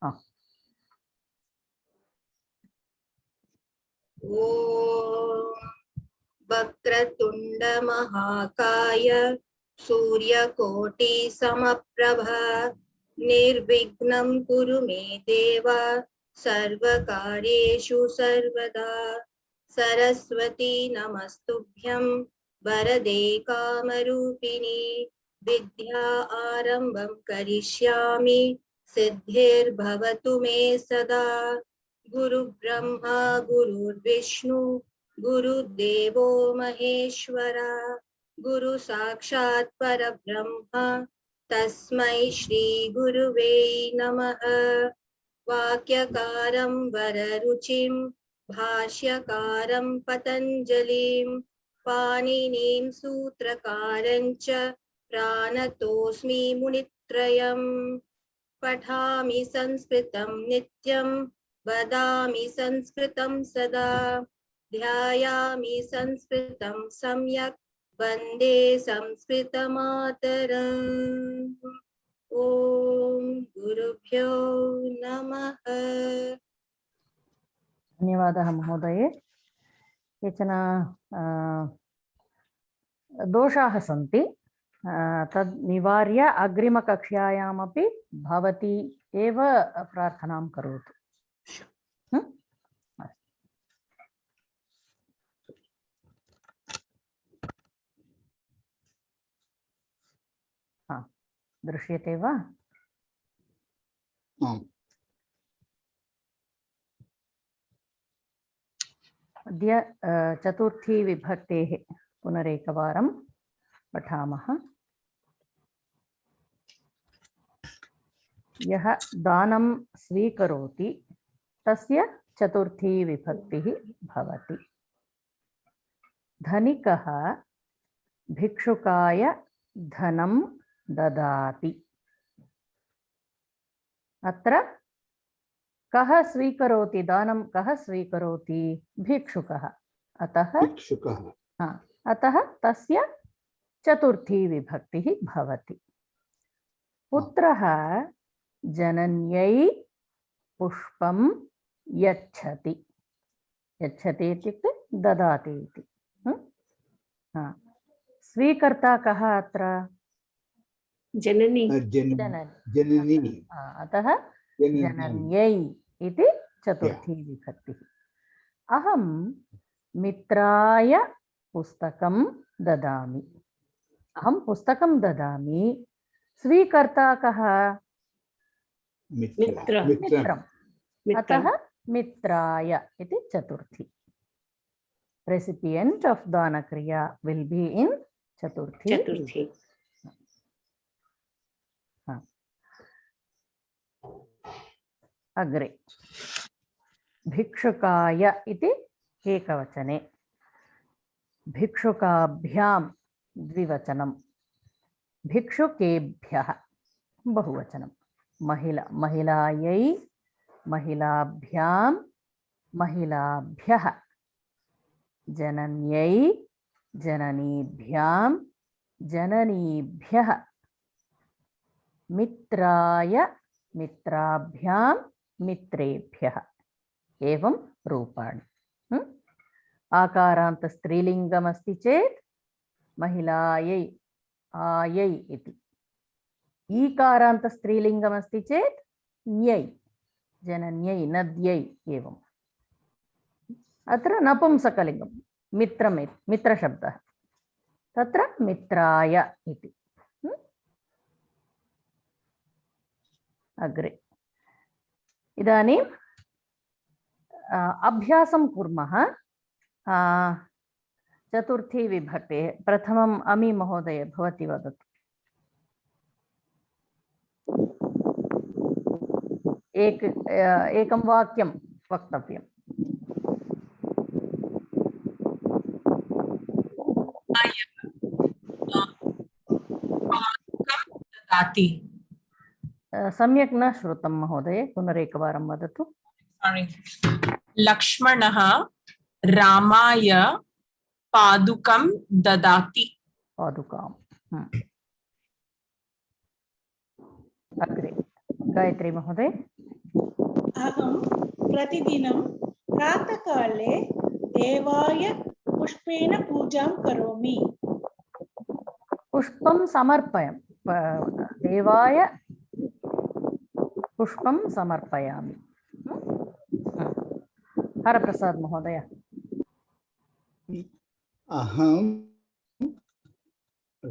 ॐ वक्रतुंड महाकाय सूर्यकोटि समप्रभ निर्विघ्नं कुरु मे देव सर्वकार्येषु सर्वदा सरस्वती नमस्तुभ्यं वरदे कामरूपिणी विद्या आरंभं करिष्यामि सिद्धिर्भवतु मे सदा गुरु ब्रह्मा गुरुर्विष्णु गुरुदेवो महेश्वरा गुरु साक्षात् परब्रह्म तस्मै श्री गुरुवे नमः। वाक्यकारं वररुचिं भाष्यकारं पतञ्जलिं पाणिनिं सूत्रकारं च प्राणतोऽस्मि मुनित्रयम्। पठामि संस्कृतं नित्यं वदामि संस्कृतं सदा ध्यायामि संस्कृतं सम्यक् वन्दे संस्कृतमातरम्। ॐ गुरुभ्यो नमः। धन्यवादः महोदये। केचन दोषाः सन्ति, तद् निवार्य अग्रिमकक्षायामपि भवती एव प्रार्थनां करोतु। दृश्यते वा? अद्य चतुर्थी विभक्तेः पुनरेकवारं पठामः। यः दानं स्वीकरोति तस्य चतुर्थी विभक्तिः भवति। धनिकः भिक्षुकाय धनं ददाति। अत्र कः स्वीकरोति? दानं कः स्वीकरोति? भिक्षुकः। अतः तस्य चतुर्थी विभक्तिः भवति। पुत्रः जनन्यै पुष्पं यच्छति। यच्छति इत्युक्ते ददाति इति। स्वीकर्ता कः अत्र? जननी। जननी। अतः जनन्यै इति चतुर्थी विभक्तिः। अहं मित्राय पुस्तकं ददामि। अहं पुस्तकं ददामि। स्वीकर्ता कः? मित्रम्। अतः मित्राय इति चतुर्थी। Recipient of Dana Kriya will be in Chaturthi. अग्रे भिक्षुकाय इति एकवचने, भिक्षुकाभ्यां द्विवचनं, भिक्षुकेभ्यः बहुवचनं, महिलायै महिलाभ्यां महिलाभ्यः, जनन्यै जननीभ्यां जननीभ्यः, मित्राय मित्राभ्यां मित्रेभ्यः। एवं रूपाणि। आकारान्त स्त्रीलिङ्गमस्ति चेत् महिलायै आयै इति। ईकारान्त स्त्रीलिङ्गमस्ति चेत् ञै जनन्यै नद्यै। एवम् अत्र नपुंसकलिङ्गं मित्रशब्दः, तत्र मित्राय इति। अग्रे इदानीं अभ्यासं कुर्मः। चतुर्थी विभक्तेः प्रथमम् अमी महोदय भवती वदतु। एकं वाक्यं वक्तव्यम्। सम्यक् न श्रुतं महोदय, पुनरेकवारं वदतु। लक्ष्मणः रामाय पादुकं ददाति। पादुकाम्। अग्रे गायत्री महोदय। अहं प्रतिदिनं प्रातःकाले देवाय पुष्पेण पूजां करोमि। पुष्पं समर्पयं देवाय पुष्पं समर्पयामि। हरप्रसाद महोदय। अहं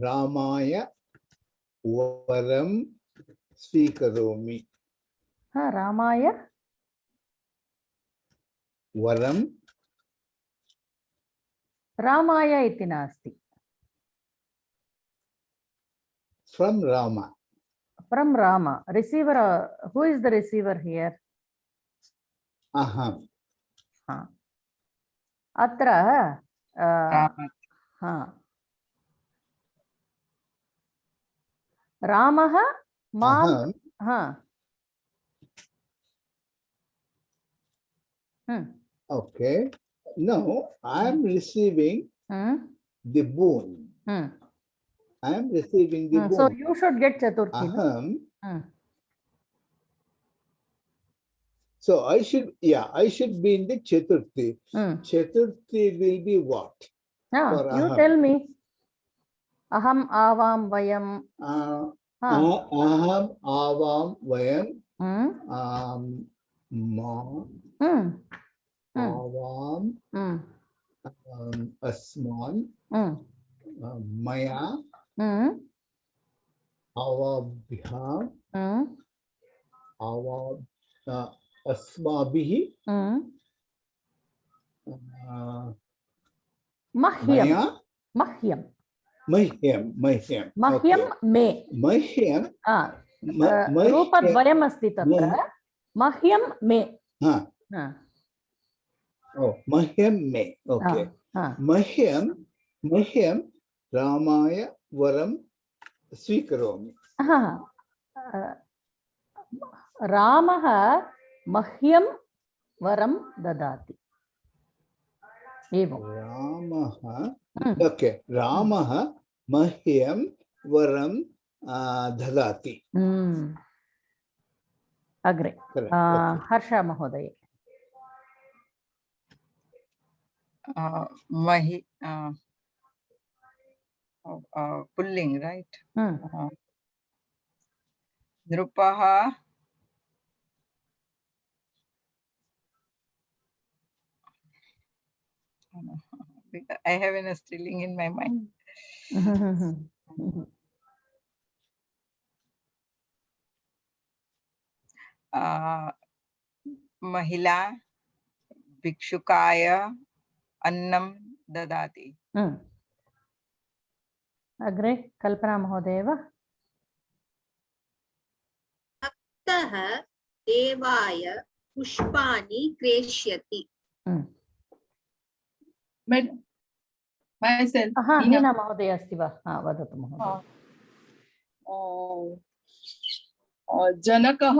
रामाय वरं स्वीकरोमि। हाँ, रामाय वरं रामाय इति नास्ति। From Rama. From Rama. Receiver, who is the receiver here? अहं। हाँ, अत्र हाँ, रामः मां, अहं हाँ, okay. No, I am receiving the boon. I am receiving the boon. So you should get Chaturthi. Aham. So I should, yeah, I should be in the Chaturthi. Chaturthi will be what? Yeah, you aham. tell me. Aham, avam, vayam. Aham, avam, vayam. Ma. Avam. Asman. Maya. Avabhya. Asmabhihi. Mahyam. Maya. Mahyam. Mahyam. Mahyam. Mahyam me. Mahyam. रूपद्वयम् अस्ति तत्र. Mahyam me. Oh, Mahyam me. Okay. Mahyam Ramaya Varam Swikaromi. Ramah Mahyam Varam dadati. Evam. Ramah. Okay. Ramah Mahyam Varam dadati. Agre. Harsha Mahoday. Pulling, right? Drupaha I have a Striling in my mind. Mahila Bhikshukaya Annam Dadati. Agre Kalpana Mahodeva. भक्तः देवाय पुष्पाणि क्रेष्यति। myself. Neena महोदय अस्ति वा? वदतु महोदय। जनकः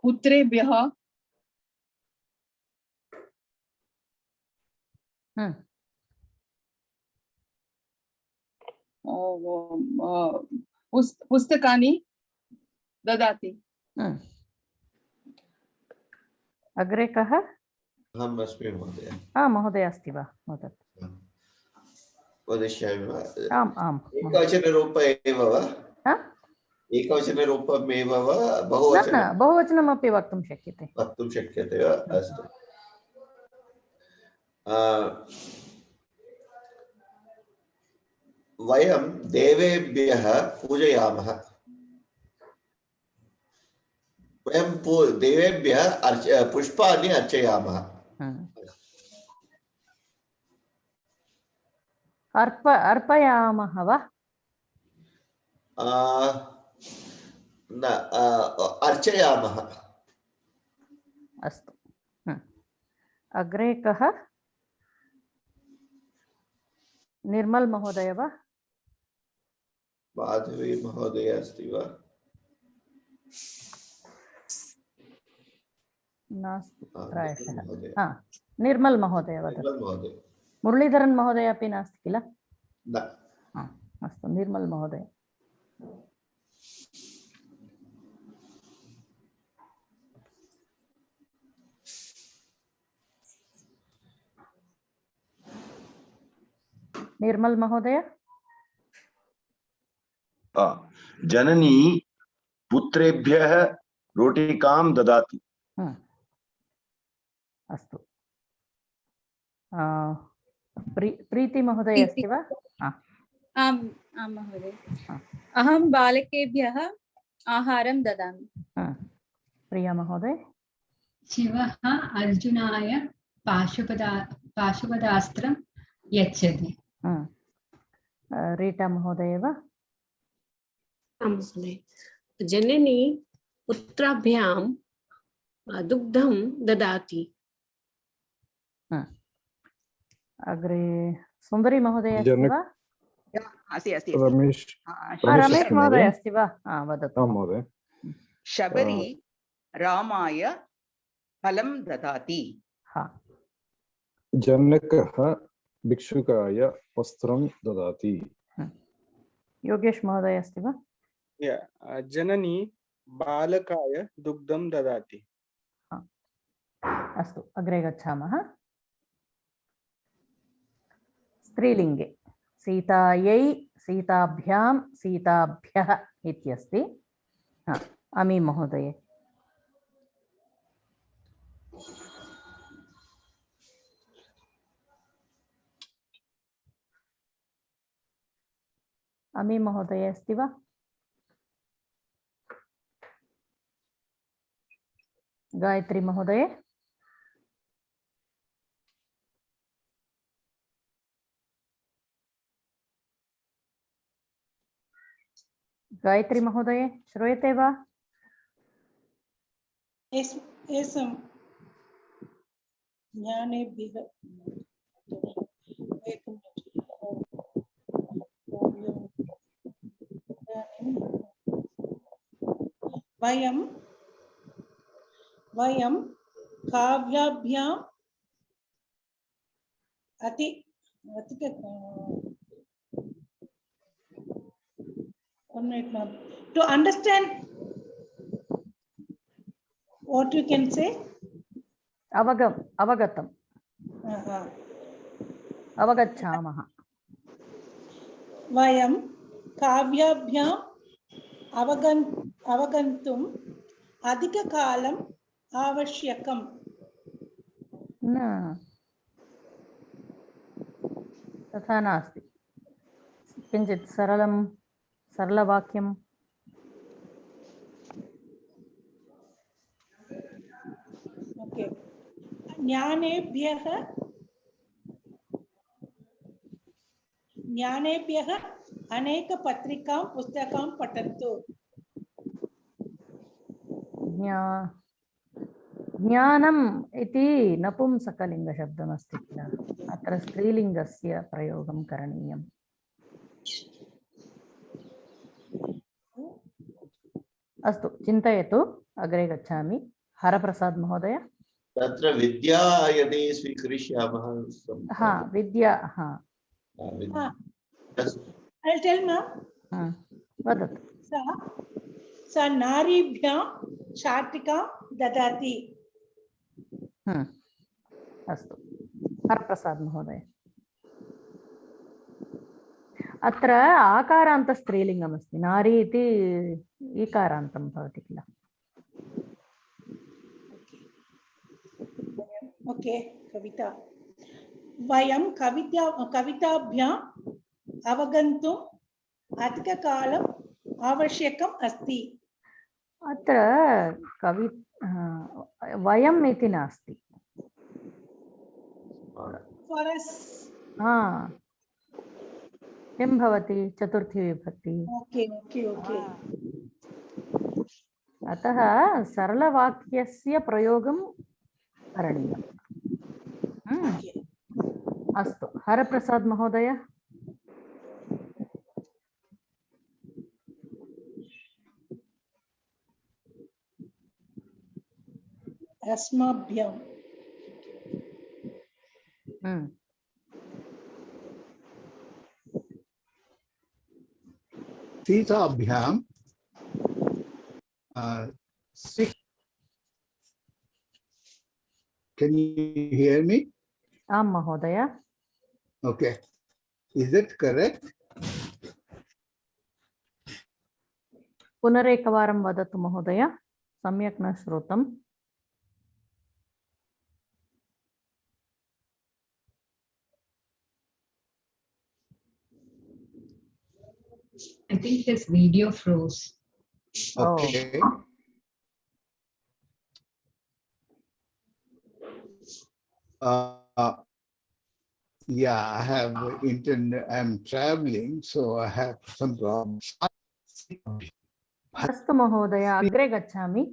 पुत्रेभ्यः पुस्तकानि ददाति। अग्रे कः? अहम् अस्मि महोदय। महोदय अस्ति वा? वदतु। वदिष्यामि वा? आम् आम्। एकवचनरूप एव वा? एकवचनरूपमेव वा बहुवचनं? न, बहुवचनमपि वक्तुं शक्यते। वक्तुं शक्यते वा? अस्तु। वयं देवेभ्यः पूजयामः। वयं देवेभ्यः पुष्पाणि अर्चयामः। अर्पयामः वा? न, अर्चयामः। अस्तु। अग्रे कः? निर्मल महोदय वा? माधवी महोदय अस्ति वा? नास्ति प्रायशः। निर्मल महोदय वदतु। मुरलीधरन् महोदय अपि नास्ति किल? न। अस्तु, निर्मल महोदय। निर्मल महोदय जननी पुत्रेभ्यः रोटिकां ददाति। अस्तु प्रीति महोदय अस्ति वा? आम् आं महोदय। अहं बालकेभ्यः आहारं ददामि। प्रिया महोदय शिवः अर्जुनाय पाशुपदास्त्रं यच्छति। रीटा महोदय वा? जननी पुत्राभ्यां दुग्धं ददाति। अग्रे सुन्दरी महोदय अस्ति वा? रमेश रमेश महोदय अस्ति वा? वदतु महोदय। शबरी रामाय फलं ददाति। जनकः भिक्षुकाय वस्त्रं ददाति। योगेश महोदय अस्ति वा? जननी बालकाय दुग्धं ददाति। अस्तु अग्रे गच्छामः। स्त्रीलिङ्गे सीतायै सीताभ्यां सीताभ्यः इत्यस्ति। अमी महोदय। अमी महोदय अस्ति वा? गायत्री महोदय। गायत्री महोदय श्रूयते वा? ज्ञानेभ्यः वयं काव्याभ्याम् to understand what you can say. अवगतम् अवगच्छामः। वयं काव्याभ्याम् अवगन्तुम् अधिककालम् आवश्यकम्। न तथा नास्ति। किञ्चित् सरलवाक्यं। ओके। ज्ञानेभ्यः अनेक पत्रिकां पुस्तकां पठन्तु। ज्ञानम् इति नपुंसकलिङ्गशब्दमस्ति किल, अत्र स्त्रीलिङ्गस्य प्रयोगं करणीयम्। अस्तु चिन्तयतु, अग्रे गच्छामि। हरप्रसाद महोदय। तत्र विद्या यदि स्वीकरिष्यामः। विद्या वदतु। सा नारीभ्यां शाटिकां ददाति। अस्तु हरप्रसाद महोदय। अत्र आकारान्त स्त्रीलिङ्गमस्ति, नारी इति ईकारान्तं भवति किल। ओके कविता। वयं कविताभ्याम् अवगन्तुम् अधिककालम् आवश्यकम् अस्ति। अत्र वयम् इति नास्ति। किं भवति? चतुर्थी विभक्ति। Okay okay okay. अतः सरलवाक्यस्य प्रयोगं करणीयम्। अस्तु हरप्रसाद महोदय। अस्मभ्यां सीताभ्यां Can you hear me? आम महोदय। Okay. Is it correct? पुनरेकवारं वदतु महोदय, सम्यक् न श्रुतम्। I think his video froze. Okay. Yeah, I have internet. I'm traveling, so I have some problems. अस्तु महोदय, अग्रे गच्छामि।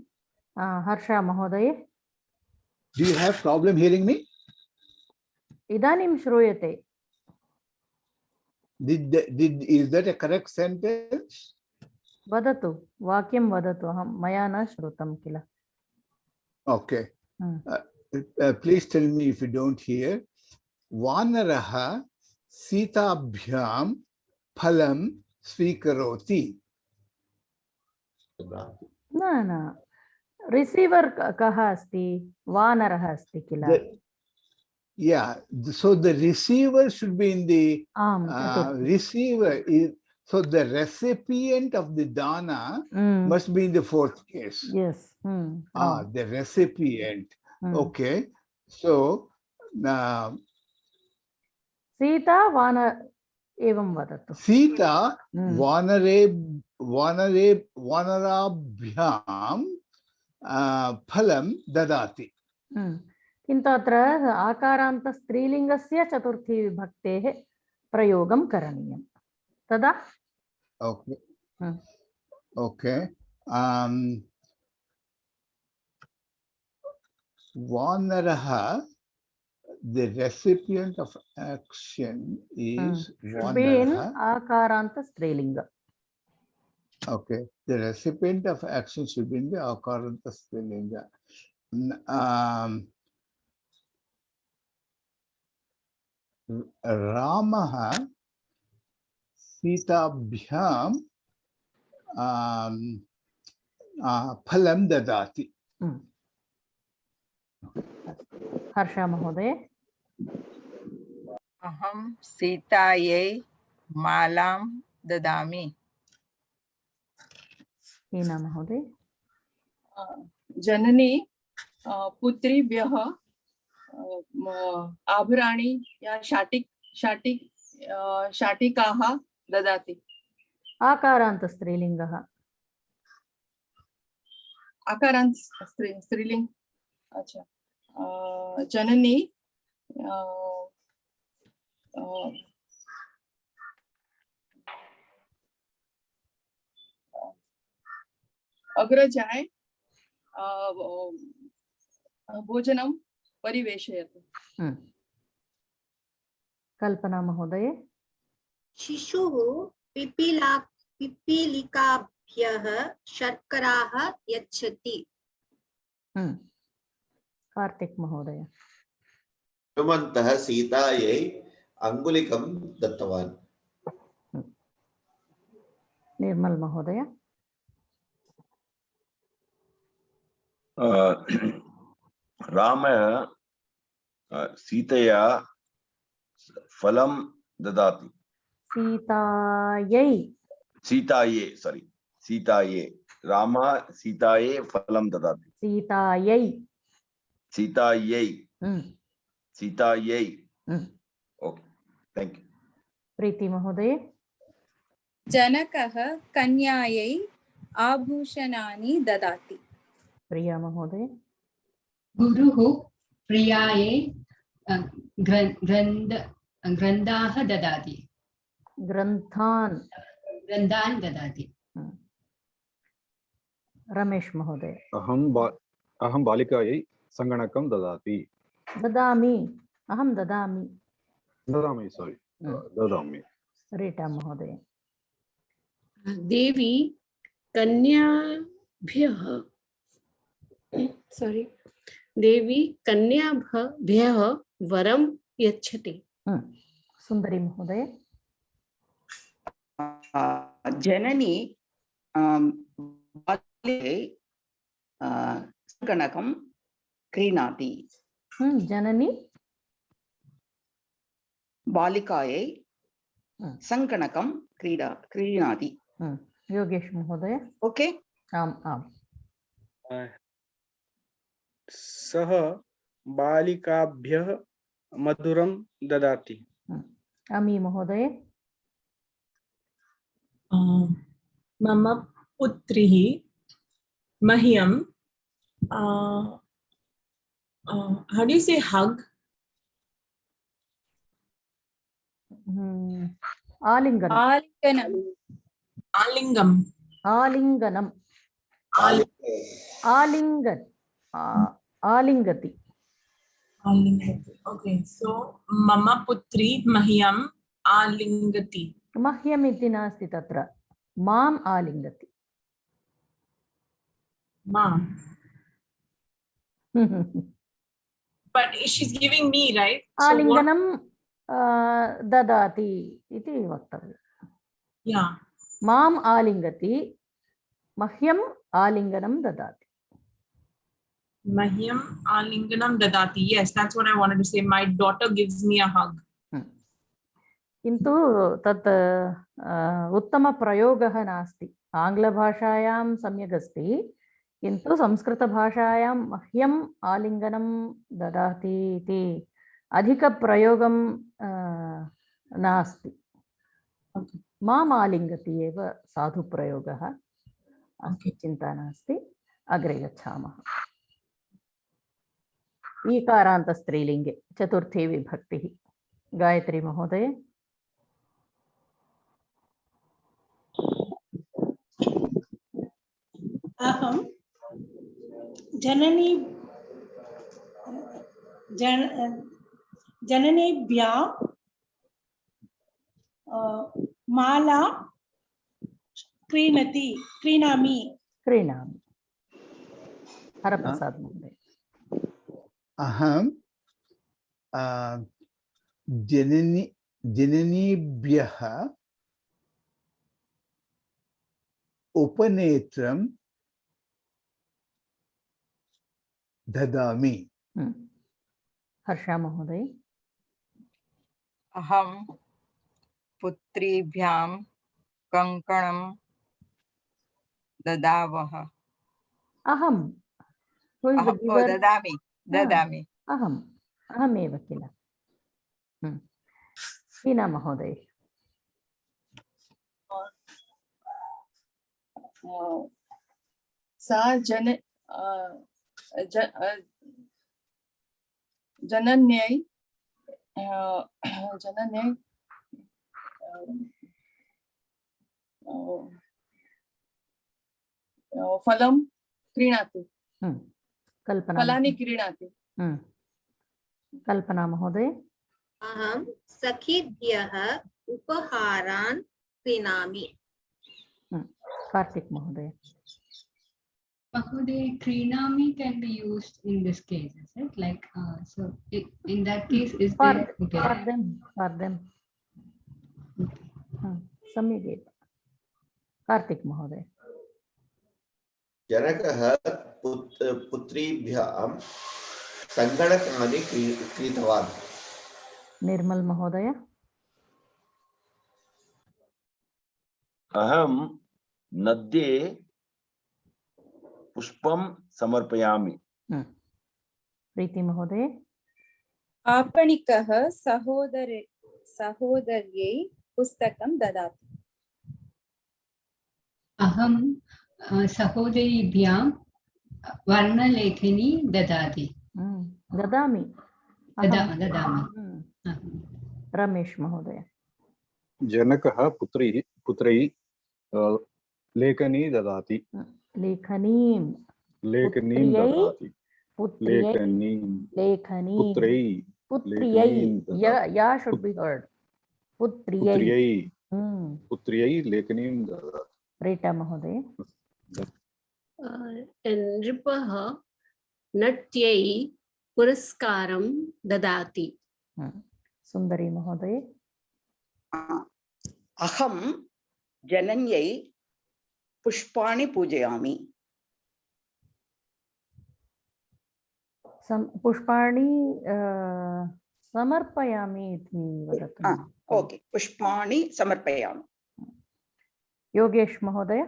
हर्ष महोदय, Do you have problem hearing me? इदानीं श्रूयते। Is that a correct sentence? वदतु, वाक्यं वदतु, मया न श्रुतं किल। Okay. Please tell me if you don't hear. Vanaraha Sitabhyam Phalam Svikaroti. न न, रिसीवर् कः अस्ति? वानरः अस्ति किल। Yeah, so the receiver should be in the receiver is, so the recipient of the dana must be in the fourth case. Yes. The recipient. Okay. So Sita वान एवं वदतु। सीता वानराभ्याम फलं ददाति। किन्तु अत्र आकारान्त स्त्रीलिङ्गस्य चतुर्थी विभक्तेः प्रयोगं करणीयं तदा। Okay. Okay. Vanaraha, the recipient of action is Vanaraha. Akaranta strilinga. Okay. The recipient of action should be in the Akaranta strilinga. Ramaha Sitabhyam phalam dadati. Harsha महोदय, अहं सीतायै मालां ददामि। हीना महोदय, जननी पुत्रीभ्यः आभराणि या शाटिकाः ददाति। आकारान्त स्त्रीलिङ्गः। आकारान्त स्त्रीलिङ्ग। अच्छा, जननी अग्रजाय भोजनं परिवेशयतु। कल्पना महोदय, शिशुः पिपीलिकाभ्यः शर्कराः यच्छति। कार्तिक महोदय, हनुमन्तः सीतायै अङ्गुलिकं दत्तवान्। निर्मल महोदय, राम सीतया फलं ददाति। सीतायै राम सीतायै फलं ददाति। सीतायै। Okay, thank you. प्रीति महोदय, जनकः कन्यायै आभूषणानि ददाति। प्रिया महोदय, गुरुः प्रियायै ग्रन्थाः ददाति। ग्रन्थान् ददाति। रमेश महोदय, अहं बालिकायै सङ्गणकं ददाति। ददामि, अहं ददामि। ददामि। रीटा महोदय, देवी कन्याभ्यः वरं यच्छति। सुंदरी महोदय, जननी बालिकायै सङ्गणकं क्रीणाति। जननी बालिकायै सङ्गणकं क्रीणाति। योगेश महोदय। ओके। आम् आम्। सः बालिकाभ्यः मधुरं ददाति। अमी महोदय। मम पुत्री मह्यं how do you say hug? आलिंगन। आलिंगनम। आलिंगम। आलिंगनम। आलिंगन। आलिंगति। आलिंगति। Okay, so मम पुत्री मह्यं आलिंगति। मह्यम् इति नास्ति तत्र, माम् आलिंगति। Mom. But she's giving me, right? आलिंगनम ददाति इति वक्तव्यम्। Yeah. माम् आलिंगति, मह्यम् आलिंगनं ददाति। Mahyam alinganam dadati. Yes, that's what I wanted to say. My daughter gives me a hug. किन्तु तत् उत्तमप्रयोगः नास्ति। आङ्ग्लभाषायां सम्यक् अस्ति, किन्तु संस्कृतभाषायां मह्यम् आलिङ्गनं ददाति इति अधिकप्रयोगं नास्ति। माम् आलिङ्गति एव साधुप्रयोगः अस्ति, चिन्ता नास्ति। अग्रे गच्छामः। ईकारान्तस्त्रीलिङ्गे चतुर्थी विभक्तिः। गायत्री महोदय। अहं जननेभ्यः माला क्रीणामि। हरप्रसाद महोदय। अहं जननीभ्यः उपनेत्रं ददामि। हर्षा महोदय। अहं पुत्रीभ्यां कङ्कणं ददावः। अहं ददामि। अहमेव किल। हीना महोदय। सा जनन्यै फलं क्रीणाति। फलानि क्रीणाति। कल्पना महोदय। अहं सखीभ्यः उपहारान् क्रीणामि। कार्तिक महोदय। Mahoday, Krinami can be used in this case, right? Like, so in that case, is there for them. सम्यक्। कार्तिक महोदय। जनकः पुत्रीभ्यां सङ्गणकानि क्रीतवान्। निर्मल महोदय। अहं नद्ये पुष्पं समर्पयामि। प्रीति महोदय। आपणिकः सहोदर्यै पुस्तकं ददाति। अहं सहोदरीभ्यां वर्णलेखनी ददाति। ददामि। ददामि। रमेश महोदय। जनकः पुत्रै लेखनी ददाति। लेखनीं ददाति। पुत्र्यै या should be heard. पुत्र्यै लेखनीं ददाति। रीटा महोदय। नृपः नट्यै पुरस्कारं ददाति। सुंदरी महोदय। अहं जनन्यै पुष्पाणि पूजयामि। पुष्पाणि समर्पयामि इति वदतु। ओके, पुष्पाणि समर्पयामि। योगेश महोदय।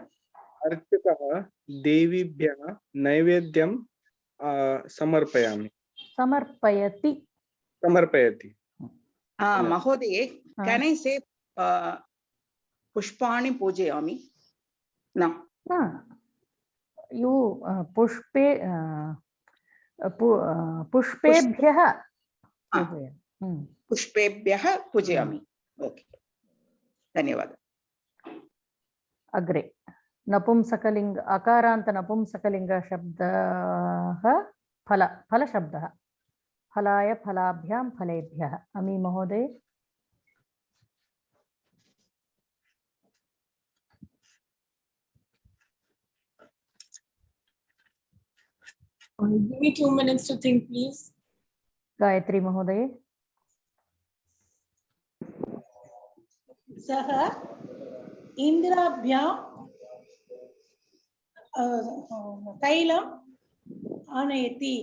अर्चकः देवीभ्यः नैवेद्यं समर्पयामि। समर्पयति। समर्पयति। महोदय, can I say पुष्पाणि पूजयामि? No. You पुष्पेभ्यः पुष्पेभ्यः पूजयामि। ओके, धन्यवादः। अग्रे नपुंसकलिंग अकारान्त नपुंसकलिंग शब्दः फलशब्दः फलाय फलाभ्यां फलेभ्यः। अमी महोदय। Give me 2 minutes to think, please. Gayatri महोदय। सः इन्द्राभ्यां तैलम् आनयति।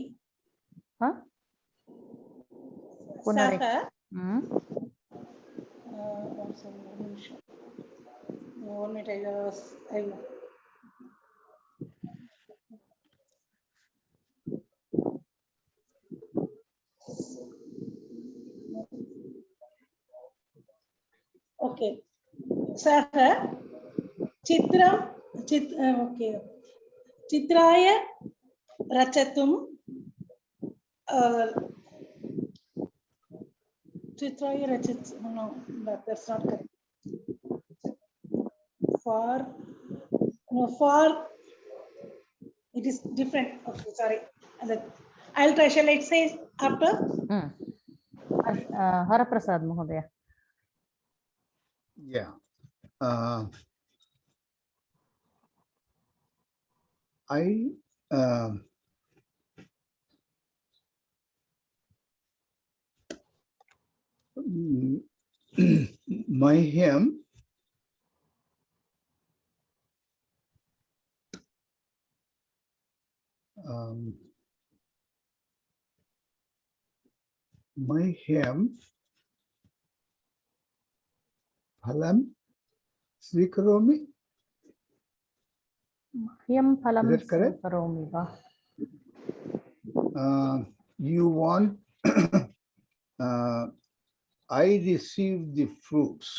ओके, सः चित्राय रचतुं चित्राय रचत no, that's not correct. For it is different. Okay, sorry. I'll try. Shall I say after? Harprasad महोदय। Yeah. Mahyam phalam swikaromi. मह्यं फलं स्वीकरोमि वा? You want I receive the fruits.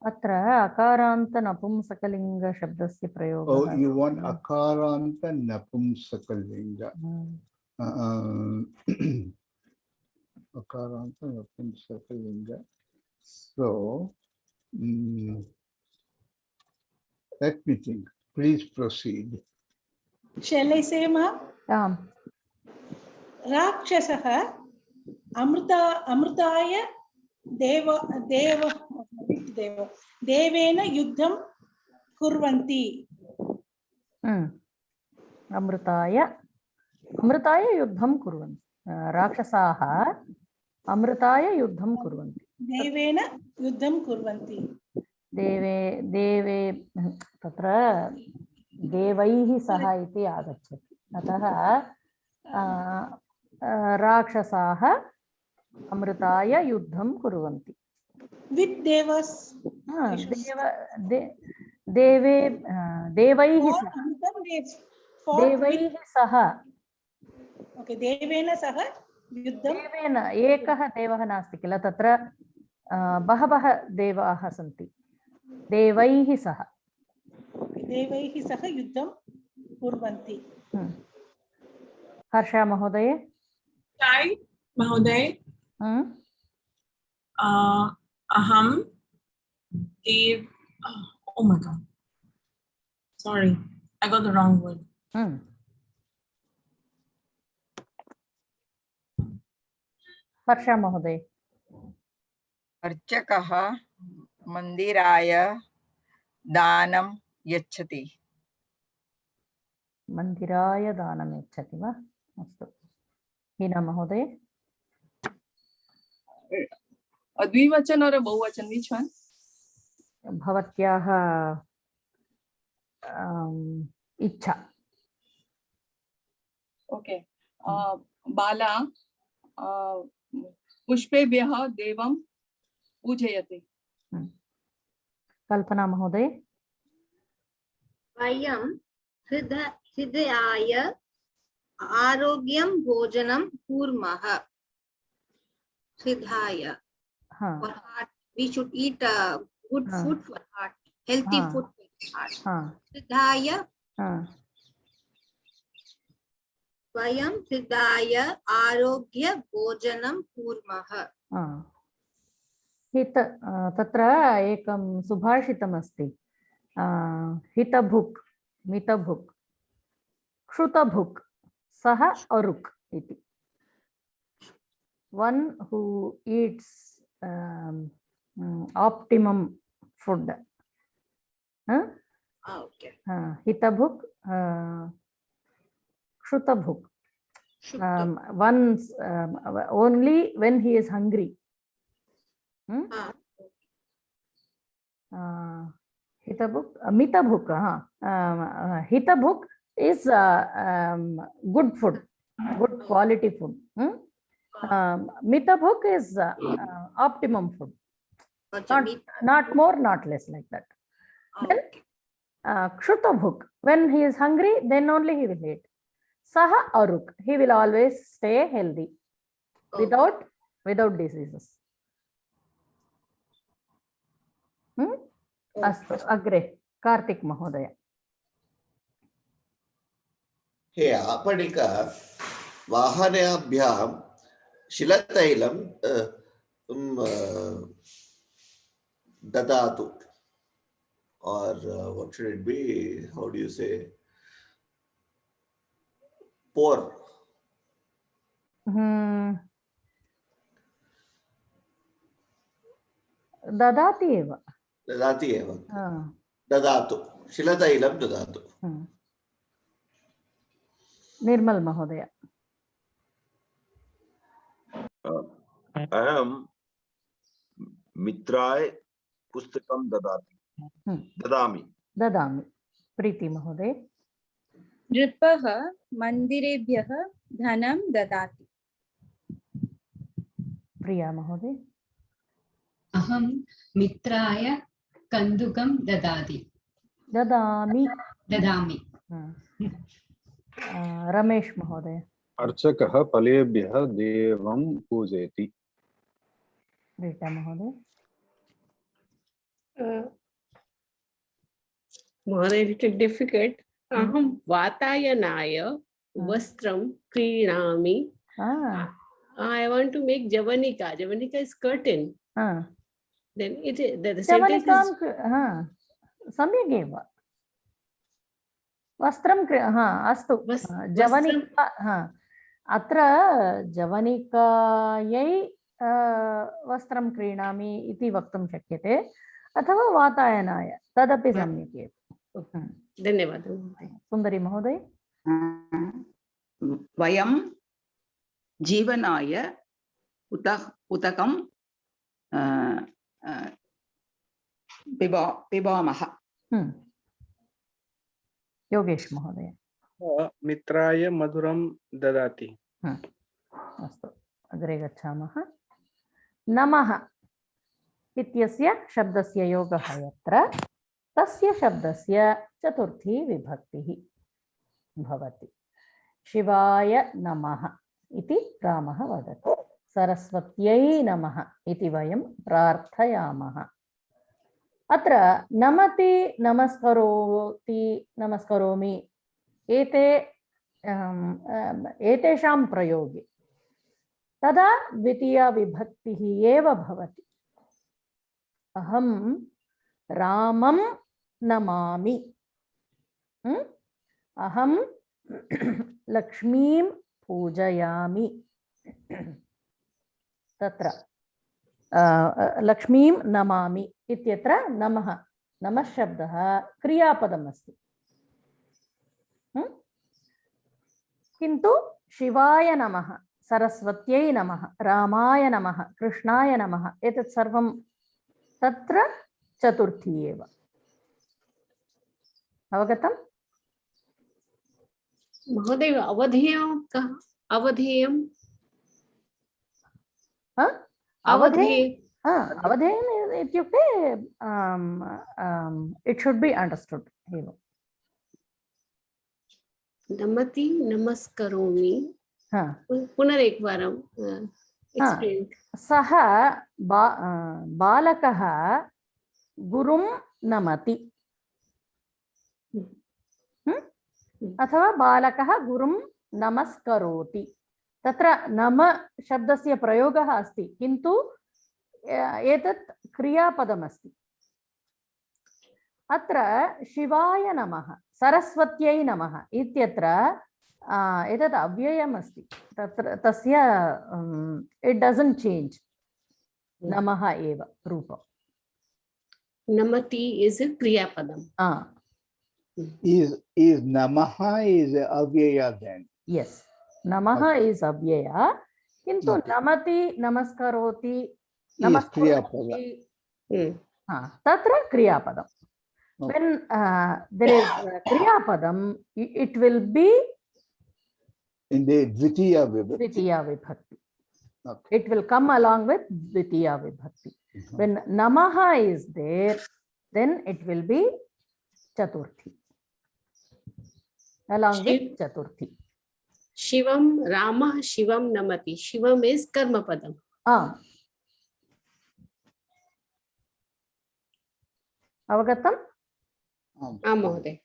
अत्र अकारान्त नपुंसकलिंग शब्दस्य प्रयोगः। Oh, you want akaranta napumsakalinga. Akaranta napumsakalinga. So, let me think. Please proceed. Shall I say, ma? Rakshasah amrutaya devena yuddham kurvanti. अमृताय युद्धं कुर्वन्ति। राक्षसाः अमृताय युद्धं कुर्वन्ति। देवेन युद्धं कुर्वन्ति। देवे तत्र देवैः सह इति आगच्छति। अतः राक्षसाः अमृताय युद्धं कुर्वन्ति। With devas. देवैः सह। ओके, देवेन सह युद्धं। देवेन एकः देवः नास्ति किल, तत्र बहवः देवाः सन्ति। देवैः सह युद्धं कुर्वन्ति। हर्षा महोदय। महोदय, अहं देव, oh my god, sorry, I got the wrong word. Harsha महोदय। अर्चकः मंदिराय दानं यच्छति। मंदिराय दानं यच्छति वा? अस्तु। हीना महोदय। द्विवचन और बहुवचन, which one? भवत्याः इच्छा। ओके, बाला पुष्पेभ्यः देवं पूजयते। कल्पना महोदय। वयं हृदयाय आरोग्यं भोजनं कुर्मः। हृदयाय for heart, we should eat good food for heart, healthy food for heart. हृदयाय वयं हृदयाय आरोग्य भोजनं कुर्मः। हित तत्र एकं सुभाषितमस्ति, हितभुक् मितभुक् क्षुतभुक् सः अरुक् इति। One who eats optimum food, hitabhuk, kshutabhuk, once only when he is hungry. Hitabhuk, mitabhuk, hitabhuk is good food, good quality food. Mitabhuk is optimum food, not more, not less, like that. Then kshutabhuk, when he is hungry, then only he will eat. Saha aruk, he will always stay healthy, without diseases. अस्तु, अग्रे कार्तिक महोदय। हे आपणिक, वाहनाभ्यां शिलतैलं ददातु, or what should it be, how do you say, pour. ददाति एव, ददाति एव, ददातु, शिलतैलं ददातु। निर्मल महोदय। अहं मित्राय पुस्तकं ददामि। प्रीति महोदय। नृपः मन्दिरेभ्यः धनं ददाति। प्रिया महोदय। अहं मित्राय कन्दुकं ददामि। रमेश महोदय। अर्चकः फलेभ्यः देवं पूजयति। रीटा महोदय। महोदय, little difficult. अहं वातायनाय वस्त्रं क्रीणामि। I want to make javanika. Javanika is curtain. Then the sentence is सम्यक् एव। वस्त्रं अस्तु, जवनिका, अत्र जवनिकायै वस्त्रं क्रीणामि इति वक्तुं शक्यते, अथवा वातायनाय, तदपि सम्यक् एव। धन्यवादः। सुन्दरी महोदय। वयं जीवनाय उदकं पिबामः। योगेश महोदय। मित्राय मधुरं ददाति। अस्तु, अग्रे गच्छामः। नमः इत्यस्य शब्दस्य योगः यत्र तस्य शब्दस्य चतुर्थी विभक्तिः भवति। शिवाय नमः इति रामः वदति। सरस्वत्यै नमः इति वयं प्रार्थयामः। अत्र नमति, नमस्करोति, नमस्करोमि एतेषां प्रयोगे तदा द्वितीया विभक्तिः एव भवति। अहं रामं नमामि, अहं लक्ष्मीं पूजयामि। तत्र लक्ष्मीं नमामि इत्यत्र नमः, नमः शब्दः क्रियापदमस्ति, किन्तु शिवाय नमः, सरस्वत्यै नमः, रामाय नमः, कृष्णाय नमः, एतत् सर्वं तत्र चतुर्थी एव। अवगतम्? महोदय, अवधेयं कः? अवधेयं अवधेयम् इत्युक्ते it should be understood. नमति नमस्करोमि पुनरेकवारं explain. सः बालकः गुरुं नमति अथवा बालकः गुरुं नमस्करोति. तत्र नम शब्दस्य प्रयोगः अस्ति किन्तु एतत् क्रियापदमस्ति. अत्र शिवाय नमः सरस्वत्यै नमः इत्यत्र एतत् अव्ययमस्ति. तत्र तस्य इट् डजन्ट् चेञ्ज्. नमः एव रूपम्. नमति is a kriyapadam. Is namaha is avyaya then? Yes. Namaha is avyaya. Kintu namati, namaskaroti, namaskaroti. Tatra kriyapadam. When there is kriyapadam, it will be in the dvitiya vibhakti. Dvitiya vibhakti. Okay. It will come along with dvitiya vibhakti. When namaha is there, then it will be chaturthi. Along with chaturthi. Shivam, Rama, Shivam namati. Shivam is karma padam. Avagatam? Mahoday.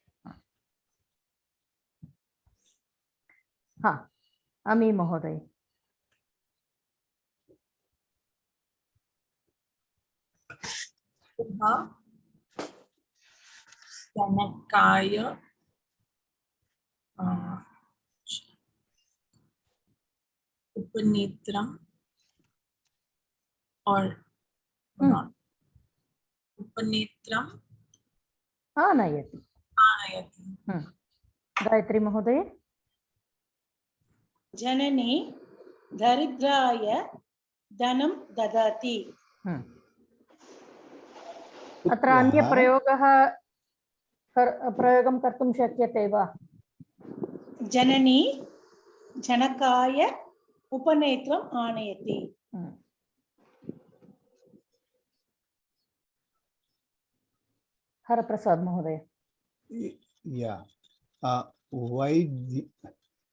Ami Mahoday. Janakaya Upanetram or not Upanetram Anayati. Gayatri Mahoday. Janani Daridraya Dhanam Dadati. अत्र अन्य प्रयोगः प्रयोगं कर्तुं शक्यते वा? जननी जनकाय उपनेत्रम् आनयति. हरप्रसाद महोदय. Yeah. Why?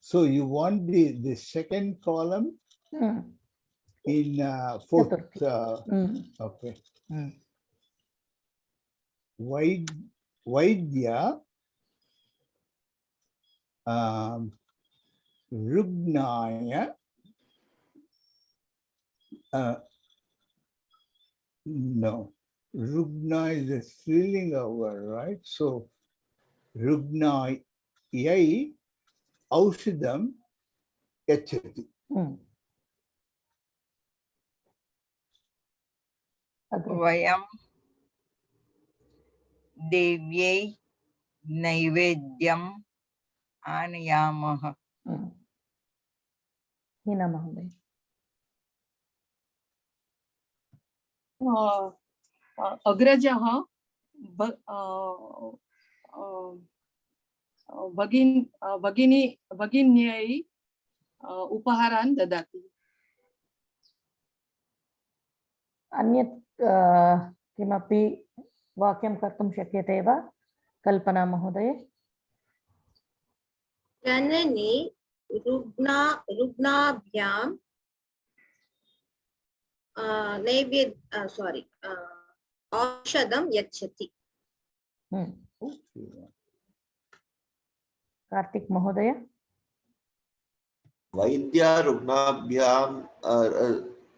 So you want the second column in fourth? Okay. Vaidya Rugnaya no, Rugna is a strilinga word, right? So Rugnayai Aushidam Yachati. Vayam Devyai Naivedyam Anayamaha. Hina Mahoday. अग्रजः भगिन्यै उपहारान् ददाति. अन्यत् किमपि वाक्यं कर्तुं शक्यते वा? कल्पना महोदय. जननी रुग्णाभ्यां औषधं यच्छति. कार्तिक महोदय. वैद्या रुग्णाभ्यां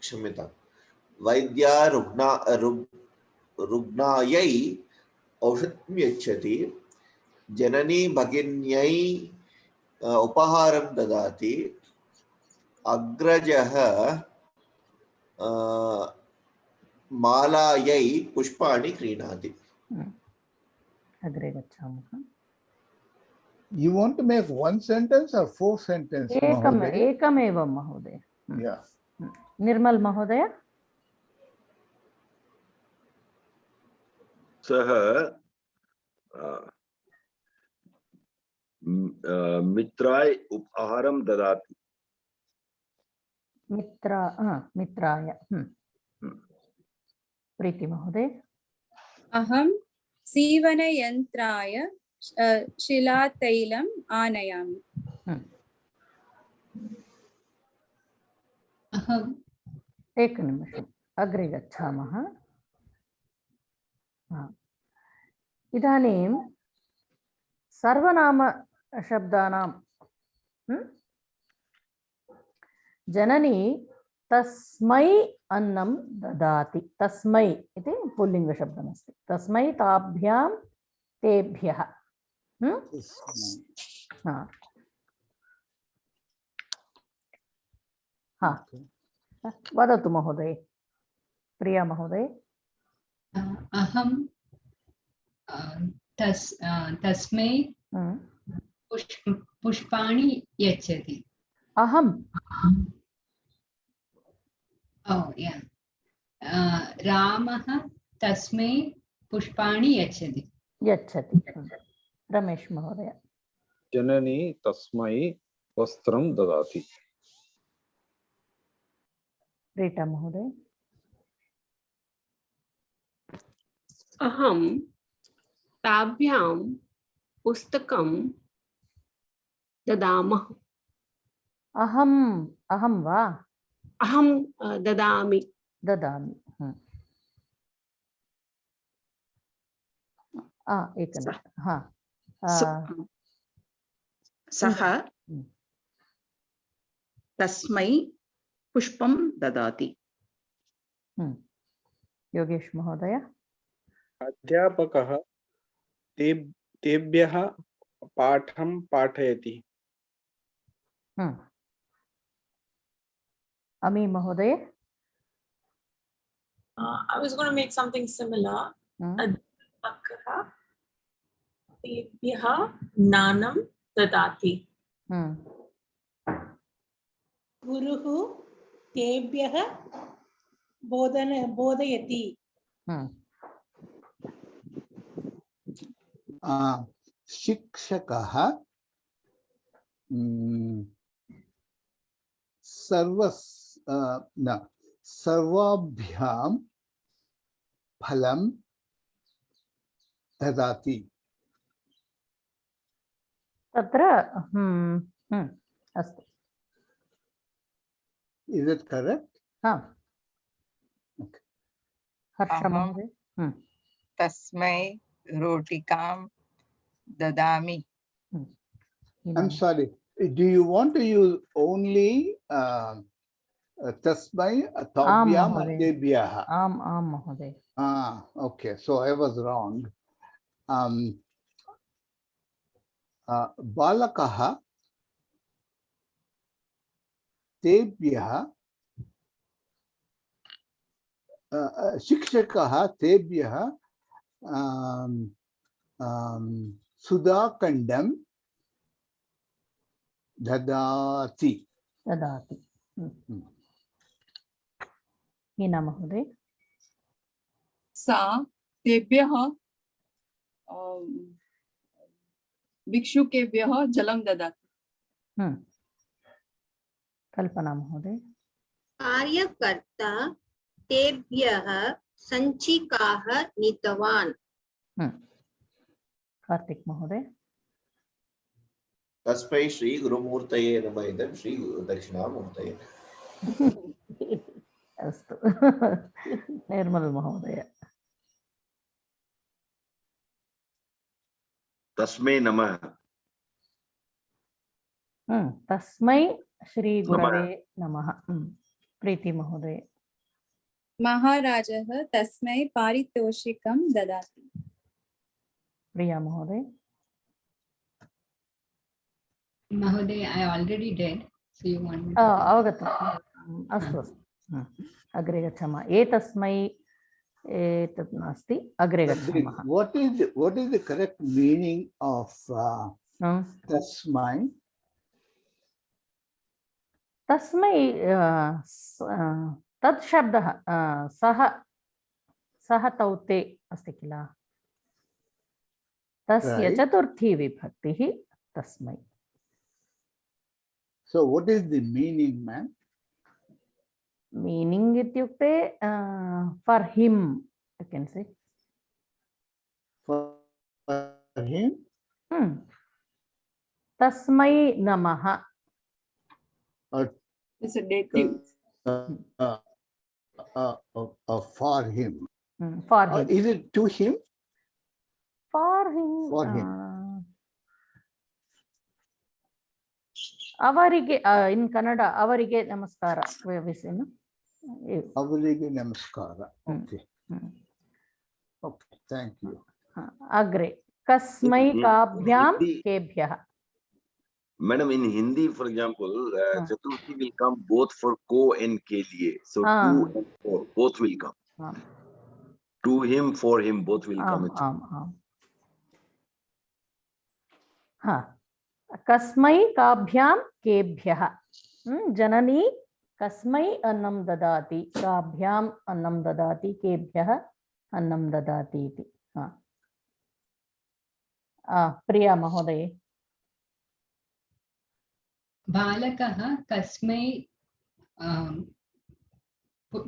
क्षम्यतां वैद्या रुग्णायै औषधं यच्छति. जननी भगिन्यै उपहारं ददाति. अग्रजः मालायै पुष्पाणि क्रीणाति. अग्रे गच्छामः. You want to make one sentence or four sentences? एकमेव महोदय. Yeah. निर्मल महोदय. सः मित्राय उपहारं ददाति. मित्राय प्रीति महोदय अहं सीवनयन्त्राय शिलातैलम् आनयामि अहम् एकनिमिषम् अग्रे गच्छामः इदानीं सर्वनाम शब्दानां जननी तस्मै अन्नं ददाति तस्मै इति पुल्लिङ्गशब्दमस्ति तस्मै ताभ्यां तेभ्यः वदतु महोदय प्रिया महोदय अहं तस्मै पुष्पाणि यच्छति अहं रामः तस्मै पुष्पाणि यच्छति रमेश महोदय जननी तस्मै वस्त्रं ददाति रीटा महोदय अहं ताभ्यां पुस्तकं ददामः अहं वा अहं ददामि सः तस्मै पुष्पं ददाति योगेश महोदय अध्यापकः तेभ्यः पाठं पाठयति अमी महोदय I was going to make something similar. अध्यापकः तेभ्यः ज्ञानं ददाति गुरुः तेभ्यः बोधयति शिक्षकः सर्वाभ्यां फलं ददाति तत्र अस्तु Is it correct? Okay. हर्ष महोदय तस्मै रोटिकां ददामि I'm sorry. Do you want to use only tasmai, tavyam, or tebhyah? आम महोदय. Okay. So I was wrong. Balakaha tebhyah शिक्षकः तेभ्यः सुधाखण्डं ददाति हीना महोदय सा तेभ्यः भिक्षुकेभ्यः जलं ददाति कल्पना महोदय कार्यकर्ता तेभ्यः सञ्चिकाः नीतवान् कार्तिक महोदय तस्मै श्री गुरुमूर्तये नमः इदं श्री दक्षिणामूर्तये अस्तु निर्मल महोदय तस्मै नमः तस्मै श्री गुरवे नमः प्रीति महोदय महाराजः तस्मै पारितोषिकं ददाति प्रिया महोदय Mahoday, I already did. So you want me to अवगतम् अस्तु अस्तु अग्रे गच्छामः एतस्मै एतत् नास्ति अग्रे गच्छामः What is the correct meaning of tasmai? तस्मै तत् शब्दः सः तौ ते अस्ति किल तस्य चतुर्थी विभक्तिः तस्मै So what is the meaning, man? Meaning इत्युक्ते for him you can say. For him. Tasmai namaha. It's a dative. For him. For him. Is it to him? For him. For him. Avarige in Kannada, avarige namaskara. We say no. Avarige namaskara. Okay. Okay. Thank you. Agre. Kasmai kabhyam kebhyah. Madam, in Hindi, for example, Chaturthi will come both for ko and ke liye. So to and for, both will come. To him, for him, both will come. Kasmai kabhyam kebhyah. Janani kasmai annam dadati. Kabhyam annam dadati. Kebhyah annam dadati iti. Priya Mahodaye. बालकः कस्मै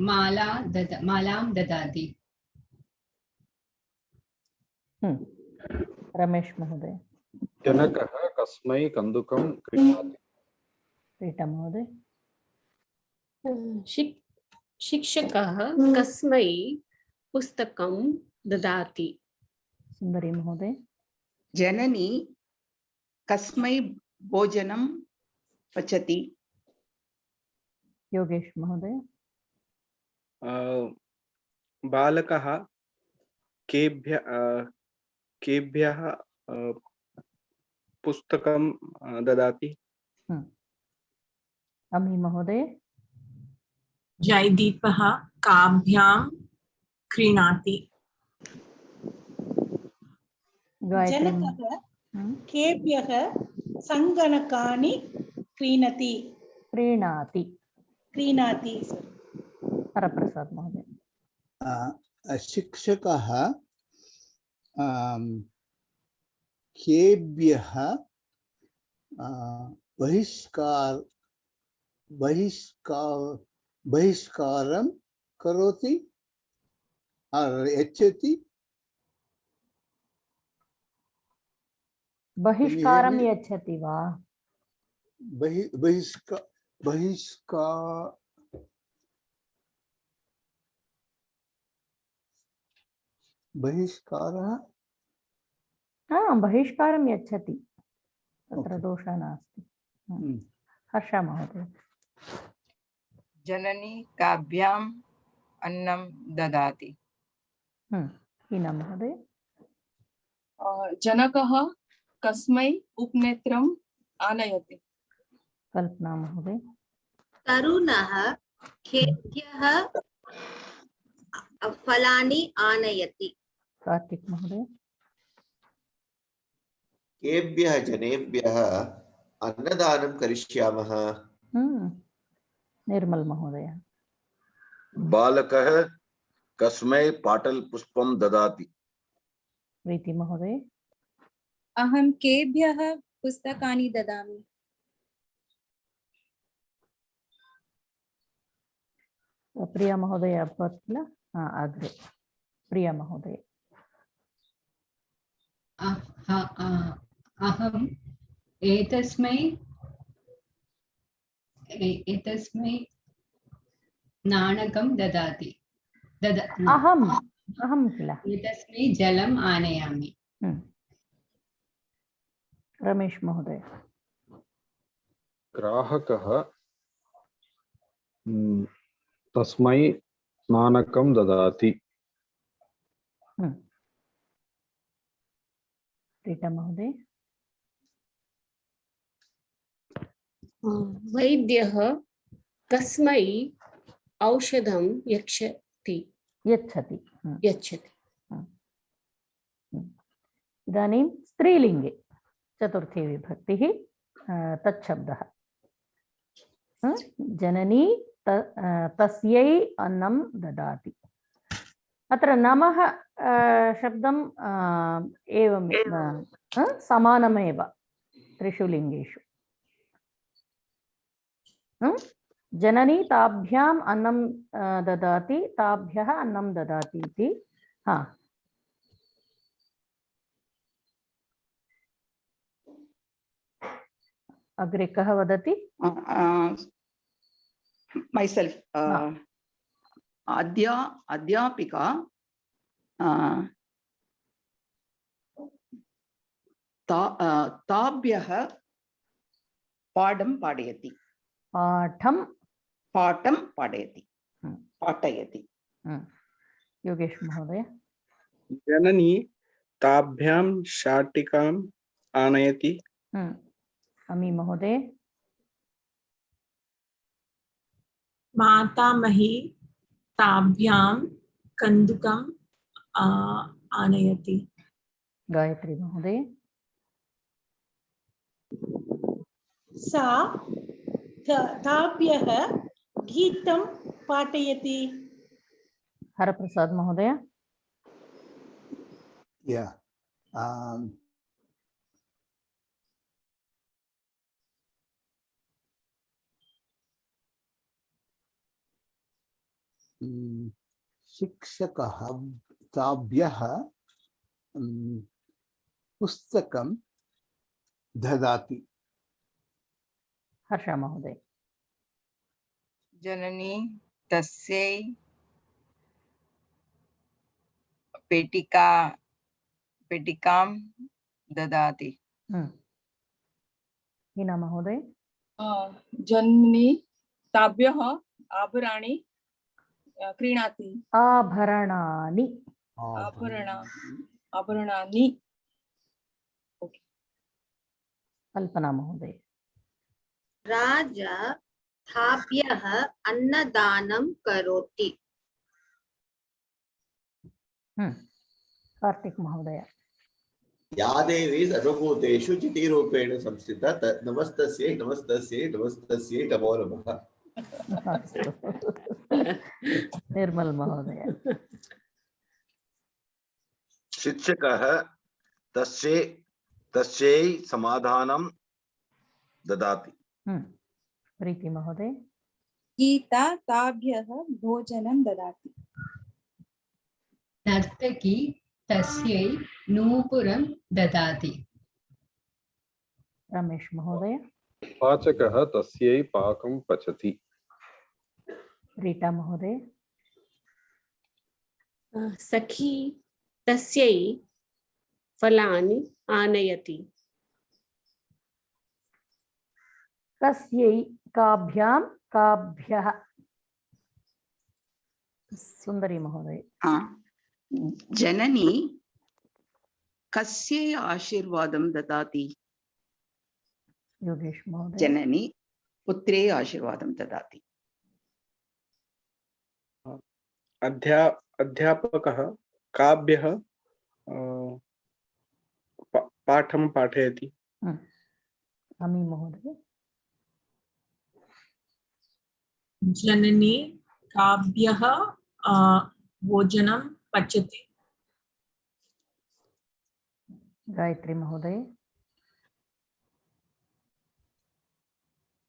मालां ददाति. रमेश महोदय. जनकः कस्मै कन्दुकं क्रीणाति. रीटा महोदय. शिक्षकः कस्मै पुस्तकं ददाति. सुंदरी महोदय. जननी कस्मै भोजनं पचति. योगेश महोदय. बालकः केभ्यः पुस्तकं ददाति. अमी महोदय. जयदीपः काभ्यां क्रीणाति. जनकः केभ्यः सङ्गणकानि क्रीणाति. हरप्रसाद महोदय. शिक्षकः केभ्यः बहिष्कारं करोति यच्छति. बहिष्कारं यच्छति वा? बहिष्कारं यच्छति. तत्र दोषः नास्ति. हर्षा महोदय. जननी काभ्याम् अन्नं ददाति. हीना महोदय. जनकः कस्मै उपनेत्रम् आनयति. कल्पना महोदय. तरुणः केभ्यः फलानि आनयति. कार्तिक महोदय. केभ्यः जनेभ्यः अन्नदानं करिष्यामः. निर्मल महोदय. बालकः कस्मै पाटलपुष्पं ददाति. प्रीति महोदय. अहं केभ्यः पुस्तकानि ददामि. प्रिया महोदय अभवत् किल? अग्रे प्रिया महोदय. अहम् एतस्मै नाणकं ददाति. अहं किल? एतस्मै जलम् आनयामि. रमेश महोदय. ग्राहकः तस्मै स्नानकं ददाति. रीटा महोदय. वैद्यः कस्मै औषधं यच्छति. इदानीं स्त्रीलिङ्गे चतुर्थी विभक्तिः तच्छब्दः. जननी तस्यै अन्नं ददाति. अत्र नमः शब्दं एवं समानमेव त्रिषु लिङ्गेषु. जननी ताभ्याम् अन्नं ददाति, ताभ्यः अन्नं ददाति इति। हा, अग्रे कः वदति? myself. अध्यापिका ताभ्यः पाठं पाठयति। पाठं पाठयति। पाठयति। योगेश महोदय। जननी ताभ्यां शाटिकाम् आनयति। अमी महोदय। मातामही ताभ्यां कन्दुकम् आनयति। गायत्री महोदय। सा ताभ्यः गीतं पाठयति। हरप्रसाद महोदय। Yeah. शिक्षकः ताभ्यः पुस्तकं ददाति। हर्ष महोदय। जननी तस्यै पेटिकां ददाति। हीना महोदय। जननी ताभ्यः आभराणि क्रीणाति। आभरणानि। आभरणानि। कल्पना महोदय। राजा ताभ्यः अन्नदानं करोति। कार्तिक महोदय। या देवी सर्वभूतेषु चितिरूपेण संस्थिता नमस्तस्यै नमस्तस्यै नमस्तस्यै नमो नमः। निर्मल महोदय। शिक्षकः तस्यै समाधानं ददाति। प्रीति महोदय। गीता ताभ्यः भोजनं ददाति। नर्तकी तस्यै नूपुरं ददाति। रमेश महोदय। पाचकः तस्यै पाकं पचति। रीटा महोदय। सखी तस्यै फलानि आनयति। कस्यै काभ्यां काभ्यः। सुंदरी महोदय। जननी कस्यै आशीर्वादं ददाति। योगेश महोदय। जननी पुत्रे आशीर्वादं ददाति। अध्यापकः काभ्यः पाठं पाठयति। अमी महोदय। जननी काभ्यः भोजनं पचति। गायत्री महोदय।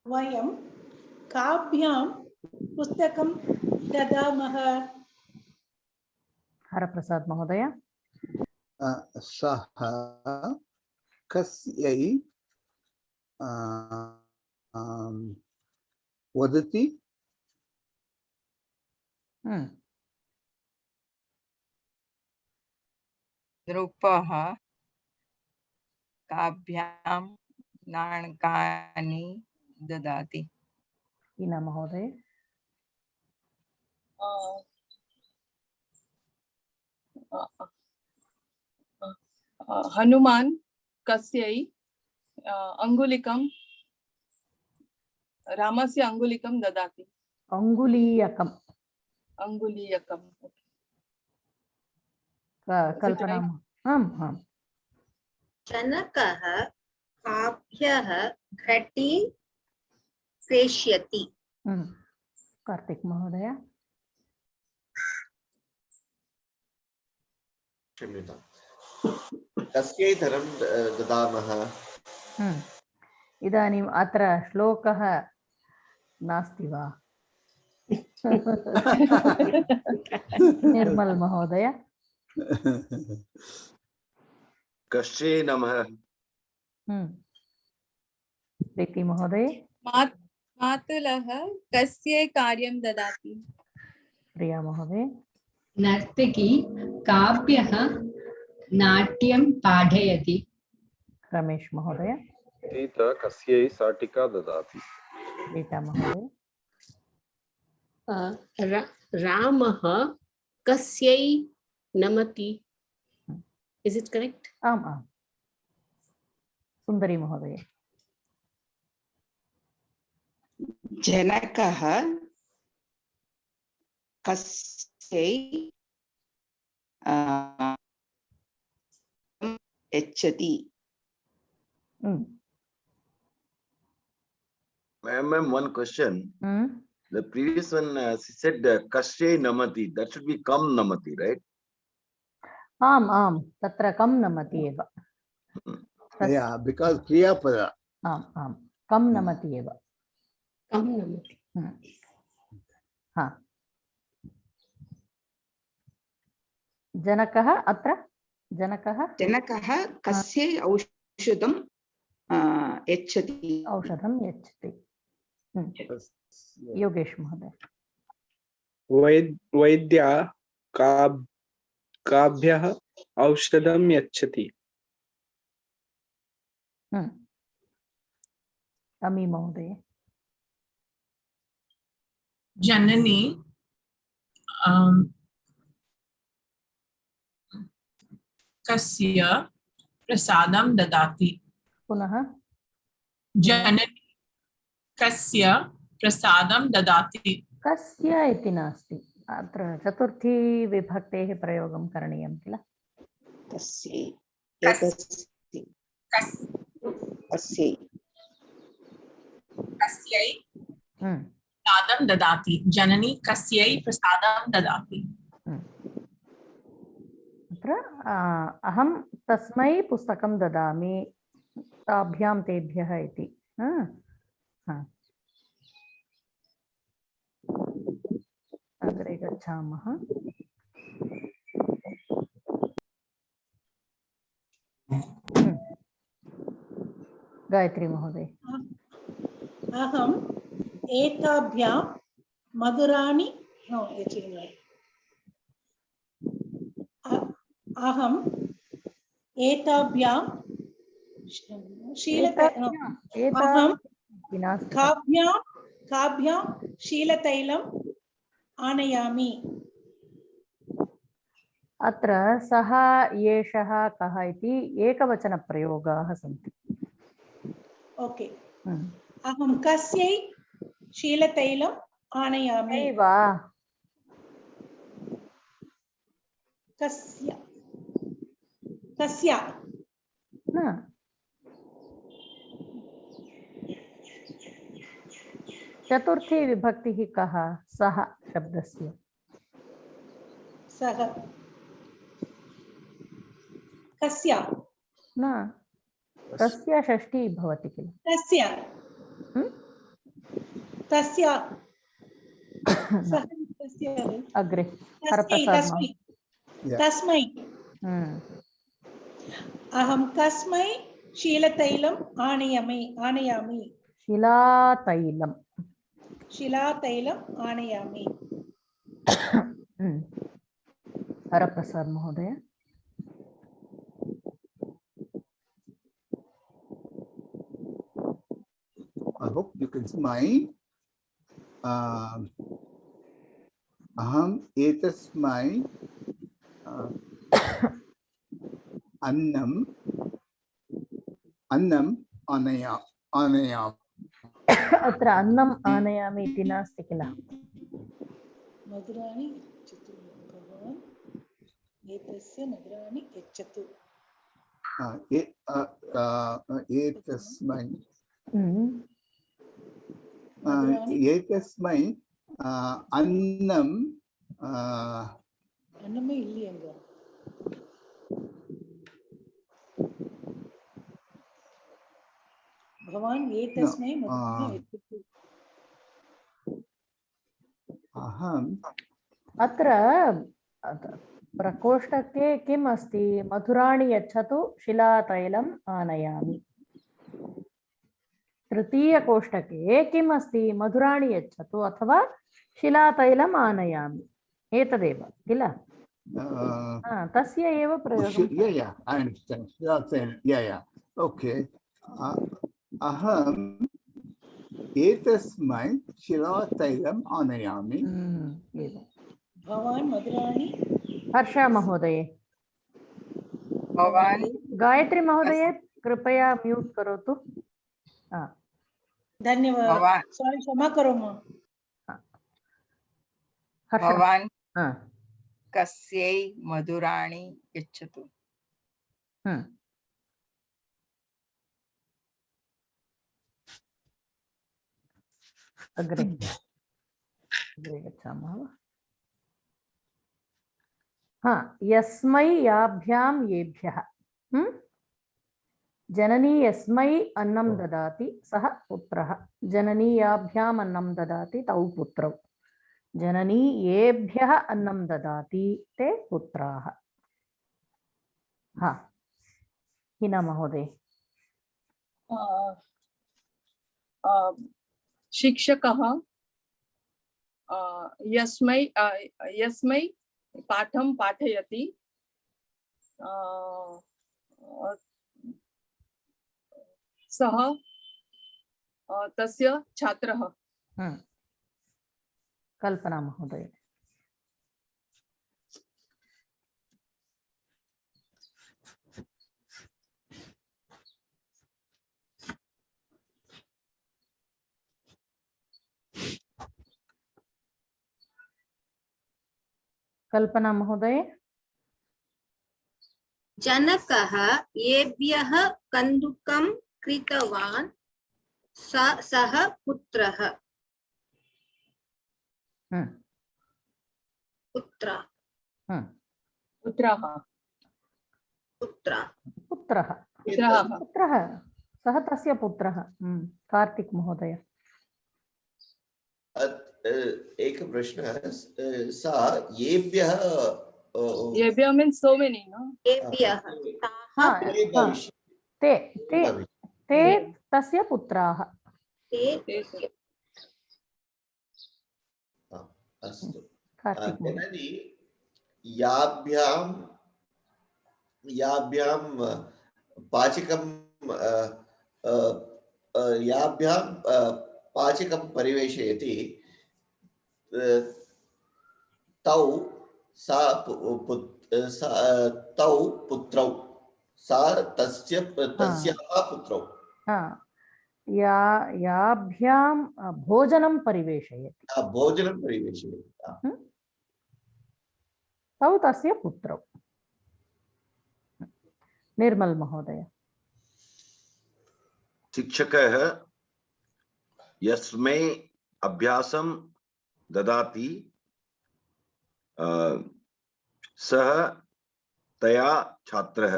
वयं काभ्यां पुस्तकं ददामः। हरप्रसाद महोदय। सः कस्यै वदति। नृपः काभ्यां नाणकानि ददाति। हीना महोदय। हनुमान कस्यै अंगुलिकं रामस्य अंगुलिकं ददाति। अंगुलीयकम्। अंगुलीयकम्। कल्पना। जनकः काभ्यः घटीं प्रेषयति। कार्तिक महोदय। क्षम्यतां। कस्यै धनं ददामः। इदानीम् अत्र श्लोकः नास्ति वा? निर्मल महोदय। कस्यै नमः। प्रीति महोदय। मातुलः कस्यै कार्यं ददाति? प्रिया महोदय। नर्तकी काभ्यः नाट्यं पाठयति। रमेश महोदय। सीता कस्यै शाटिका ददाति? रीता महोदय। रामः कस्यै नमति? Is it correct? आम् आम्। सुंदरी महोदय। जनकः कस्यै यच्छति? Ma'am, one question. The previous one, she said kashyai namati. That should be kam namati, right? आम् आम्, तत्र कम नमति एव। Yeah, because kriyapada. आम् आम्, कम नमति एव। कम नमति। हाँ। जनकः अत्र जनकः कस्यै औषधं यच्छति? औषधं यच्छति। योगेश महोदय। वैद्या काभ्यः औषधं यच्छति? अमी महोदय। जननी कस्य प्रसादं ददाति? पुनः। जननी कस्य प्रसादं ददाति? कस्य इति नास्ति, अत्र चतुर्थी विभक्तेः प्रयोगं करणीयं किल? कस्यै प्रसादं ददाति। जननी कस्यै प्रसादं ददाति? अत्र अहं तस्मै पुस्तकं ददामि, ताभ्यां तेभ्यः इति। अग्रे गच्छामः। गायत्री महोदय। अहम् एताभ्यां मधुराणि अहम् एताभ्यां काभ्यां शीलतैलम् आनयामि। अत्र सः एषः कः इति एकवचनप्रयोगाः सन्ति। ओके। अहं कस्यै शीलतैलम् आनयामि? वा कस्य न चतुर्थी विभक्तिः कः? सः शब्दस्य। सः कस्य न, तस्य षष्ठी भवति किल? तस्य अग्रे तस्मै अहं कस्मै शीलतैलम् आनयामि? शिलातैलम् आनयामि। हरप्रसाद महोदय। I hope you can see mine. Aham etasmai annam anayam. अत्र अन्नम् आनयामि इति नास्ति किल? मधुराणि यच्छतु भवान् एतस्य मधुराणि यच्छतु। एतस्मै अन्नम् अन्नमे इल्लियंग भवान् एतस्मै मधुराणि यच्छतु। अत्र प्रकोष्ठके किम् अस्ति? मधुराणि यच्छतु, शिलातैलम् आनयामि। तृतीयकोष्ठके किम् अस्ति? मधुराणि यच्छतु अथवा शिलातैलम् आनयामि। एतदेव किल? तस्य एव प्रयोगः। अहम् एतस्मै शिलातैलम् आनयामि। भवान् मधुराणि। हर्षा महोदये। भवान्। गायत्री महोदये कृपया म्यूट करोतु। धन्यवाद। सॉरी, क्षमा करो मां। भवान् कस्यै मधुराणि यच्छतु। अग्रे गच्छामः। यस्मै याभ्यां येभ्यः। जननी यस्मै अन्नं ददाति सः पुत्रः। जननी याभ्याम् अन्नं ददाति तौ पुत्रौ। जननी येभ्यः अन्नं ददाति ते पुत्राः। हिना महोदय। शिक्षकः यस्मै पाठं पाठयति सः तस्य छात्रः। कल्पना महोदय। कल्पना महोदय। जनकः येभ्यः कन्दुकं क्रीतवान् सः पुत्रः। पुत्रः। सः तस्य पुत्रः। कार्तिक महोदय। एक प्रश्न सा येभ्यः मीन्स सो मेनी, नो? ते तस्य पुत्राः। अस्तु। कार्तिक याभ्यां पाचकं पाचकं परिवेशयति तौ पुत्रौ सा तस्याः पुत्रौ। याभ्यां भोजनं परिवेशयति। तौ तस्य पुत्रौ। निर्मल महोदय। शिक्षकः यस्मै अभ्यासं ददाति सः तया छात्रः।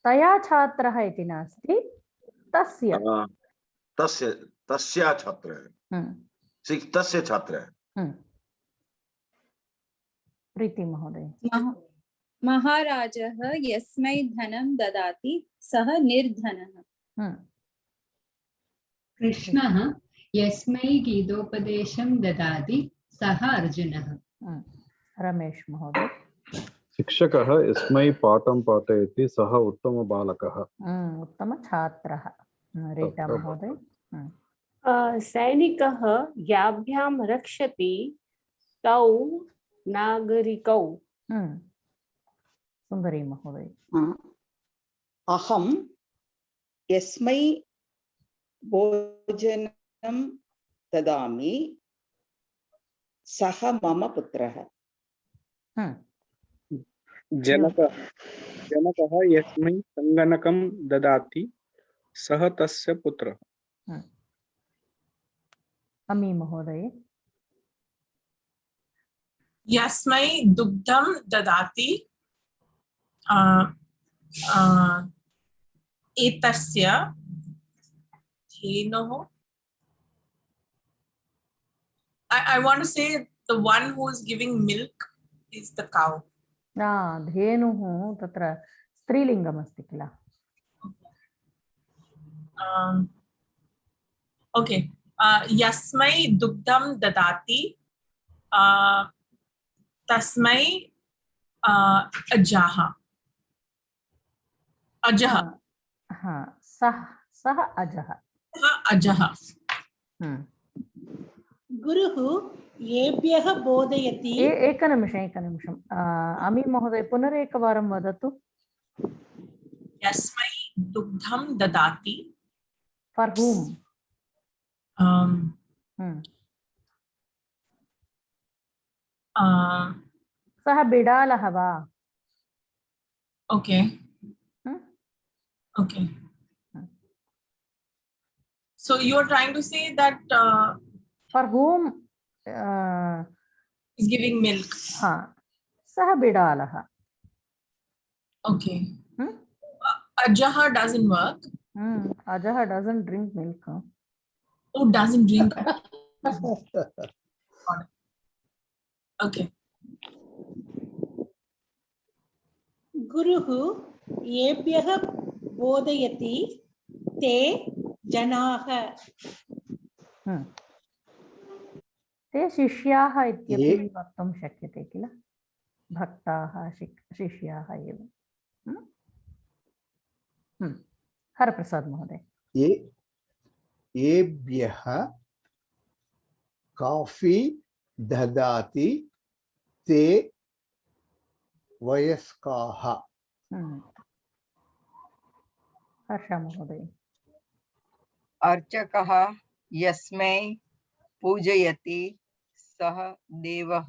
तया छात्रः इति नास्ति, तस्य छात्रः। तस्य छात्रः। प्रीति महोदय। महाराजः यस्मै धनं ददाति सः निर्धनः। कृष्णः यस्मै गीतोपदेशं ददाति सः अर्जुनः। रमेश महोदय। शिक्षकः यस्मै पाठं पाठयति सः उत्तमबालकः। उत्तमछात्रः। रीता महोदय। सैनिकः याभ्यां रक्षति तौ नागरिकौ। सुंदरी महोदय। अहं यस्मै भोजनं ददामि सः मम पुत्रः। जनकः यस्मै सङ्गणकं ददाति सः तस्य पुत्रः। अमी महोदय। यस्मै दुग्धं ददाति एतस्य धेनुः I want to say the one who is giving milk is the cow. धेनुः तत्र स्त्रीलिङ्गमस्ति किल. Okay. Yasmai dugdam dadati tasmai ajaha. Ajaha. सः अजः. Ajaha. गुरुः येभ्यः बोधयति. एकनिमिषम् अमी महोदय पुनरेकवारं वदतु. Yasmai dugdham dadati. For whom? सः बिडालः वा? Okay. Okay. So you are trying to say that for whom is giving milk. सः बिडालः. Okay. Ajaha doesn't work. Ajaha doesn't drink milk. Oh, doesn't drink. Okay. गुरुः येभ्यः बोधयति ते जनाः. ते शिष्याः इत्यपि वक्तुं शक्यते किल. भक्ताः शिष्याः एव. हरप्रसाद महोदय. येभ्यः कॉफी ददाति ते वयस्काः. हर्षा महोदय. अर्चकः यस्मै पूजयति सः देवः.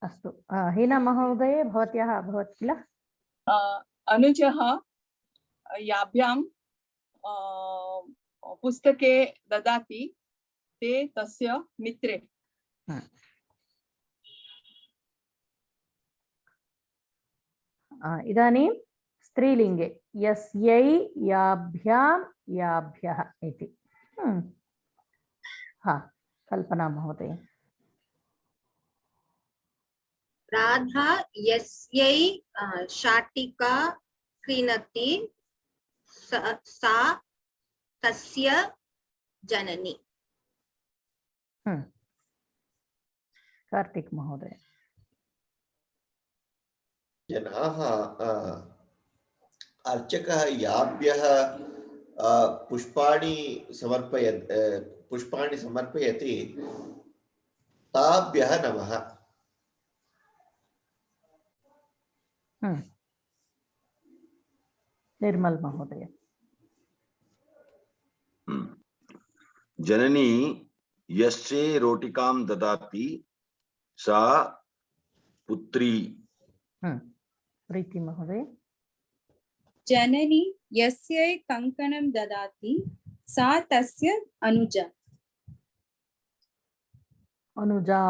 अस्तु हीना महोदय भवत्याः अभवत् किल. अनुजः याभ्यां पुस्तके ददाति ते तस्य मित्रे. इदानीं स्त्रीलिङ्गे यस्यै याभ्यां याभ्यः इति. कल्पना महोदय. राधा यस्यै शाटिका क्रीणति सा तस्य जननी. कार्तिक महोदय. जनाः अर्चकः याभ्यः पुष्पाणि समर्पयति ताभ्यः नमः. निर्मल महोदय. जननी यस्यै रोटिकां ददाति सा पुत्री. प्रीति महोदय. जननी यस्यै कंकणं ददाति सा तस्य अनुजा. अनुजा.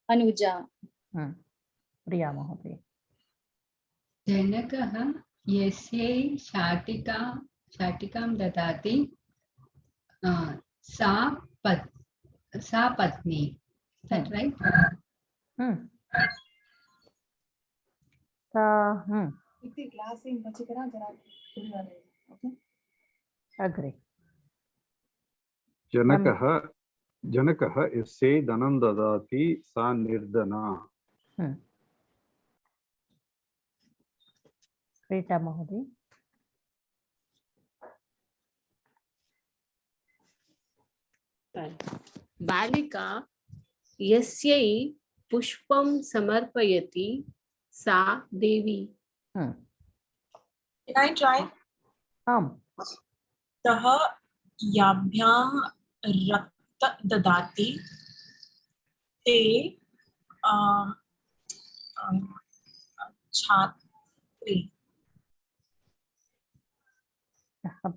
अनुजा. प्रिया महोदय. जनकः यस्यै शाटिकां ददाति सा पत्नी. That right? अग्रे. जनकः यस्यै धनं ददाति सा निर्धना. रीटा महोदय. बालिका यस्यै पुष्पं समर्पयति सा देवी. Can I try? सः याभ्यां रक्त ददाति ते छात्री.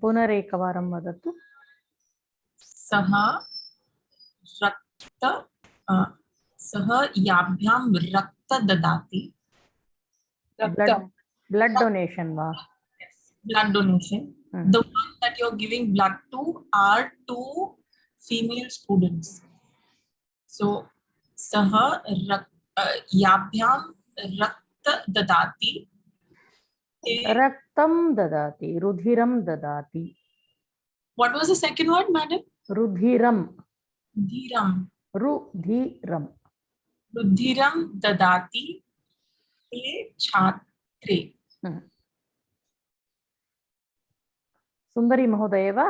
पुनरेकवारं वदतु. सः याभ्यां रक्त ददाति. ब्लड डोनेशन वा? Blood donation. The one that you're giving blood to are two female students. So saha yabhyam rakta dadati. Raktam dadati, rudhiram dadati. What was the second word, madam? Rudhiram. Rudhiram. Rudhiram. Rudhiram dadati te chhatre. Sundari Mahodaya va?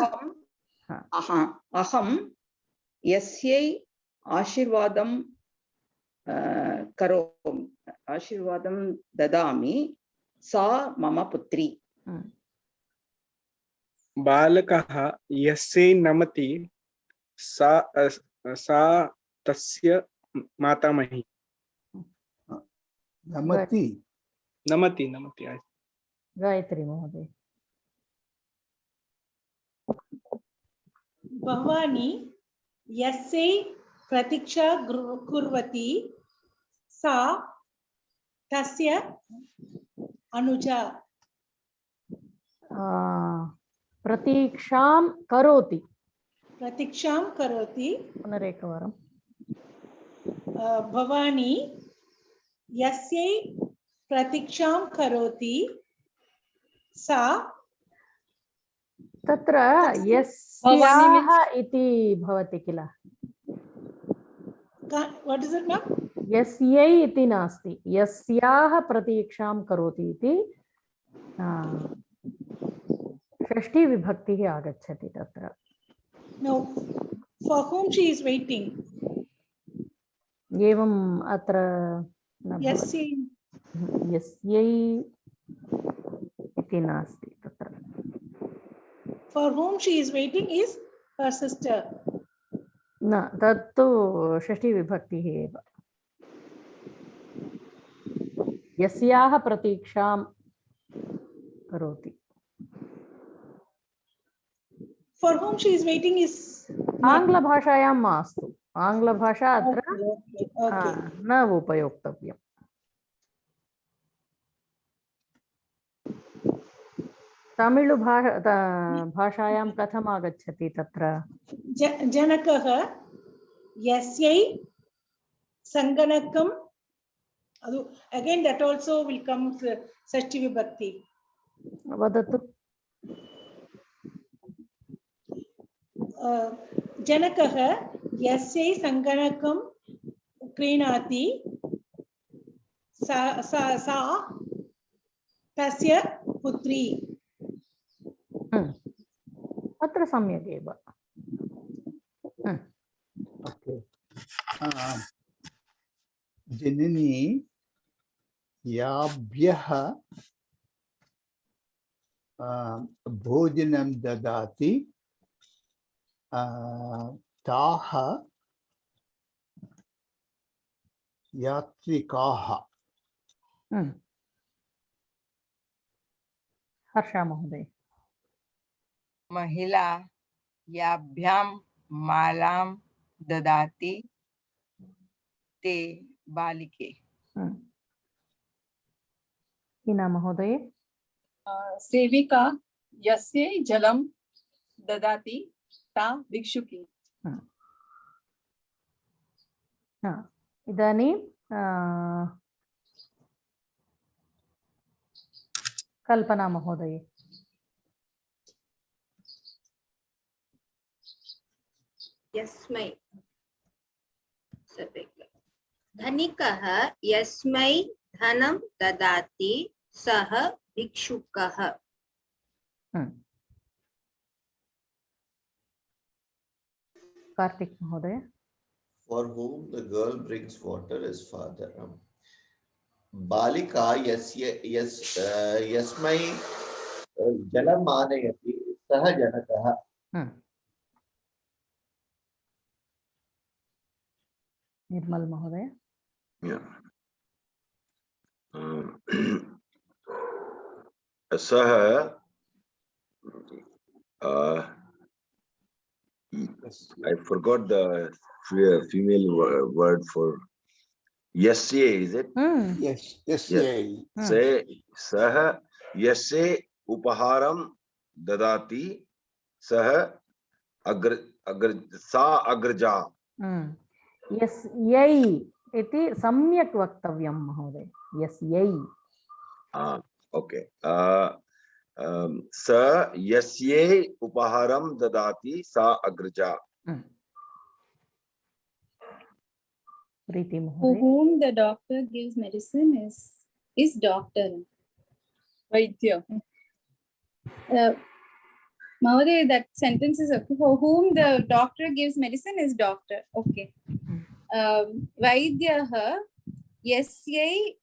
Aham yasyai ashirvadam ashirvadam dadami sa mama putri. बालकः यस्यै नमति सा तस्य मातामही. नमति. Gayatri Mahodaya. Bhavani yasse pratiksha kurvati sa tasya anuja. Pratiksham karoti. Pratiksham karoti. Punarekavaram. Bhavani yasse pratiksham karoti sa. Tatra yasyaha iti bhavati kila. What is it, ma'am? Yasyai iti nasti. Yasyaha pratiksham karoti iti षष्ठी विभक्ति ही आगच्छति तत्र. No, for whom she is waiting. एवम् अत्र यस्यै इति नास्ति तत्र. For whom she is waiting is her sister. न तत्तु षष्ठी विभक्तिः एव. यस्याः प्रतीक्षां करोति. For whom she is waiting is आङ्ग्लभाषायां मास्तु. आङ्ग्लभाषा अत्र न उपयोक्तव्यम्. तमिळु भाषायां कथम् आगच्छति तत्र? जनकः यस्यै सङ्गणकं. Again that also will come Shashthi vibhakti. वदतु. जनकः यस्यै सङ्गणकं क्रीणाति सा तस्य पुत्री. अत्र सम्यक् एव. जननी याभ्यः भोजनं ददाति ताः यात्रिकाः. हर्षा महोदय. महिला याभ्यां मालां ददाति ते बालिके. हीना महोदय. सेविका यस्यै जलं ददाति ता भिक्षुकी. इदानीं कल्पना महोदय. यस्मै धनिकः यस्मै धनं ददाति सः भिक्षुकः. कार्तिक महोदय. For whom the girl brings water is father. Balika yasmai jalam aanayati sah janakah. निर्मल महोदय. सः I forgot the female word for yasye, is it? Yes, yasye. Say sah yasye upaharam dadati sah सा अग्रजा। यस्यै इति सम्यक् वक्तव्यं महोदय। यस्यै। Okay. स यस्यै उपहारं ददाति सा अग्रजा। प्रीति To महोदय। whom the doctor gives medicine is doctor. Vaidya. Mahoday, that sentence is okay. For whom the doctor gives medicine is doctor. Okay. Vaidyaha yasyai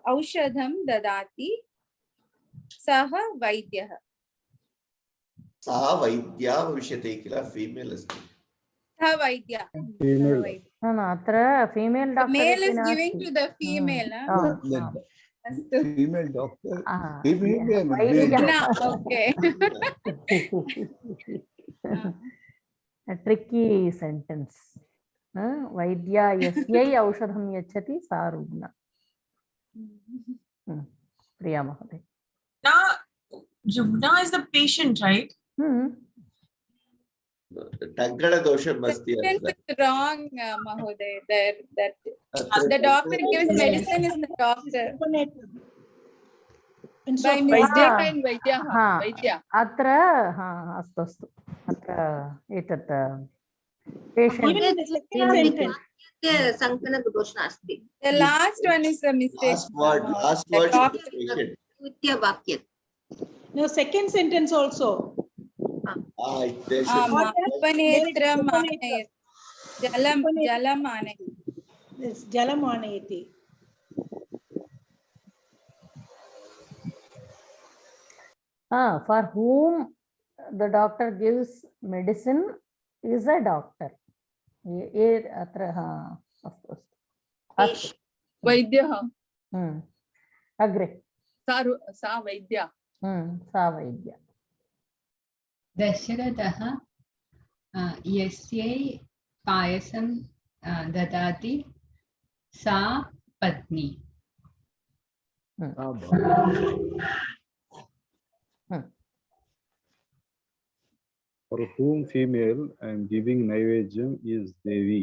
aushadham dadati saha vaidyaha. सा वैद्या भविष्यति किल, फीमेल अस्ति। Saha vaidya. Female. No, अत्र female doctor Male इति is giving नास्ति। to the female. Female doctor. Okay. A tricky sentence. वैद्या यस्यै औषधं यच्छति सा रुग्णा। प्रिया महोदय। Rugna is the patient, right? टङ्कणदोषम् अस्ति अत्र। Sentence is wrong, Mahoday. That the doctor gives medicine is the doctor. By Vaidyaha and Vaidyaha. Vaidya. अत्र अस्तु अस्तु अत्र एतत् patient. सङ्कणदोषः अस्ति। The last one is a mistake. Last word is patient. वाक्य। No, second sentence also. Apanetram anayat. Jalam anayat. It's jalam anayati. For whom the doctor gives medicine is a doctor. अत्र अस्तु अस्तु। Vaidyaha. अग्रे। सा वैद्या। सा वैद्या। दशरथः यस्यै पायसं ददाति सा पत्नी। For whom female I am giving Naivedyam is Devi.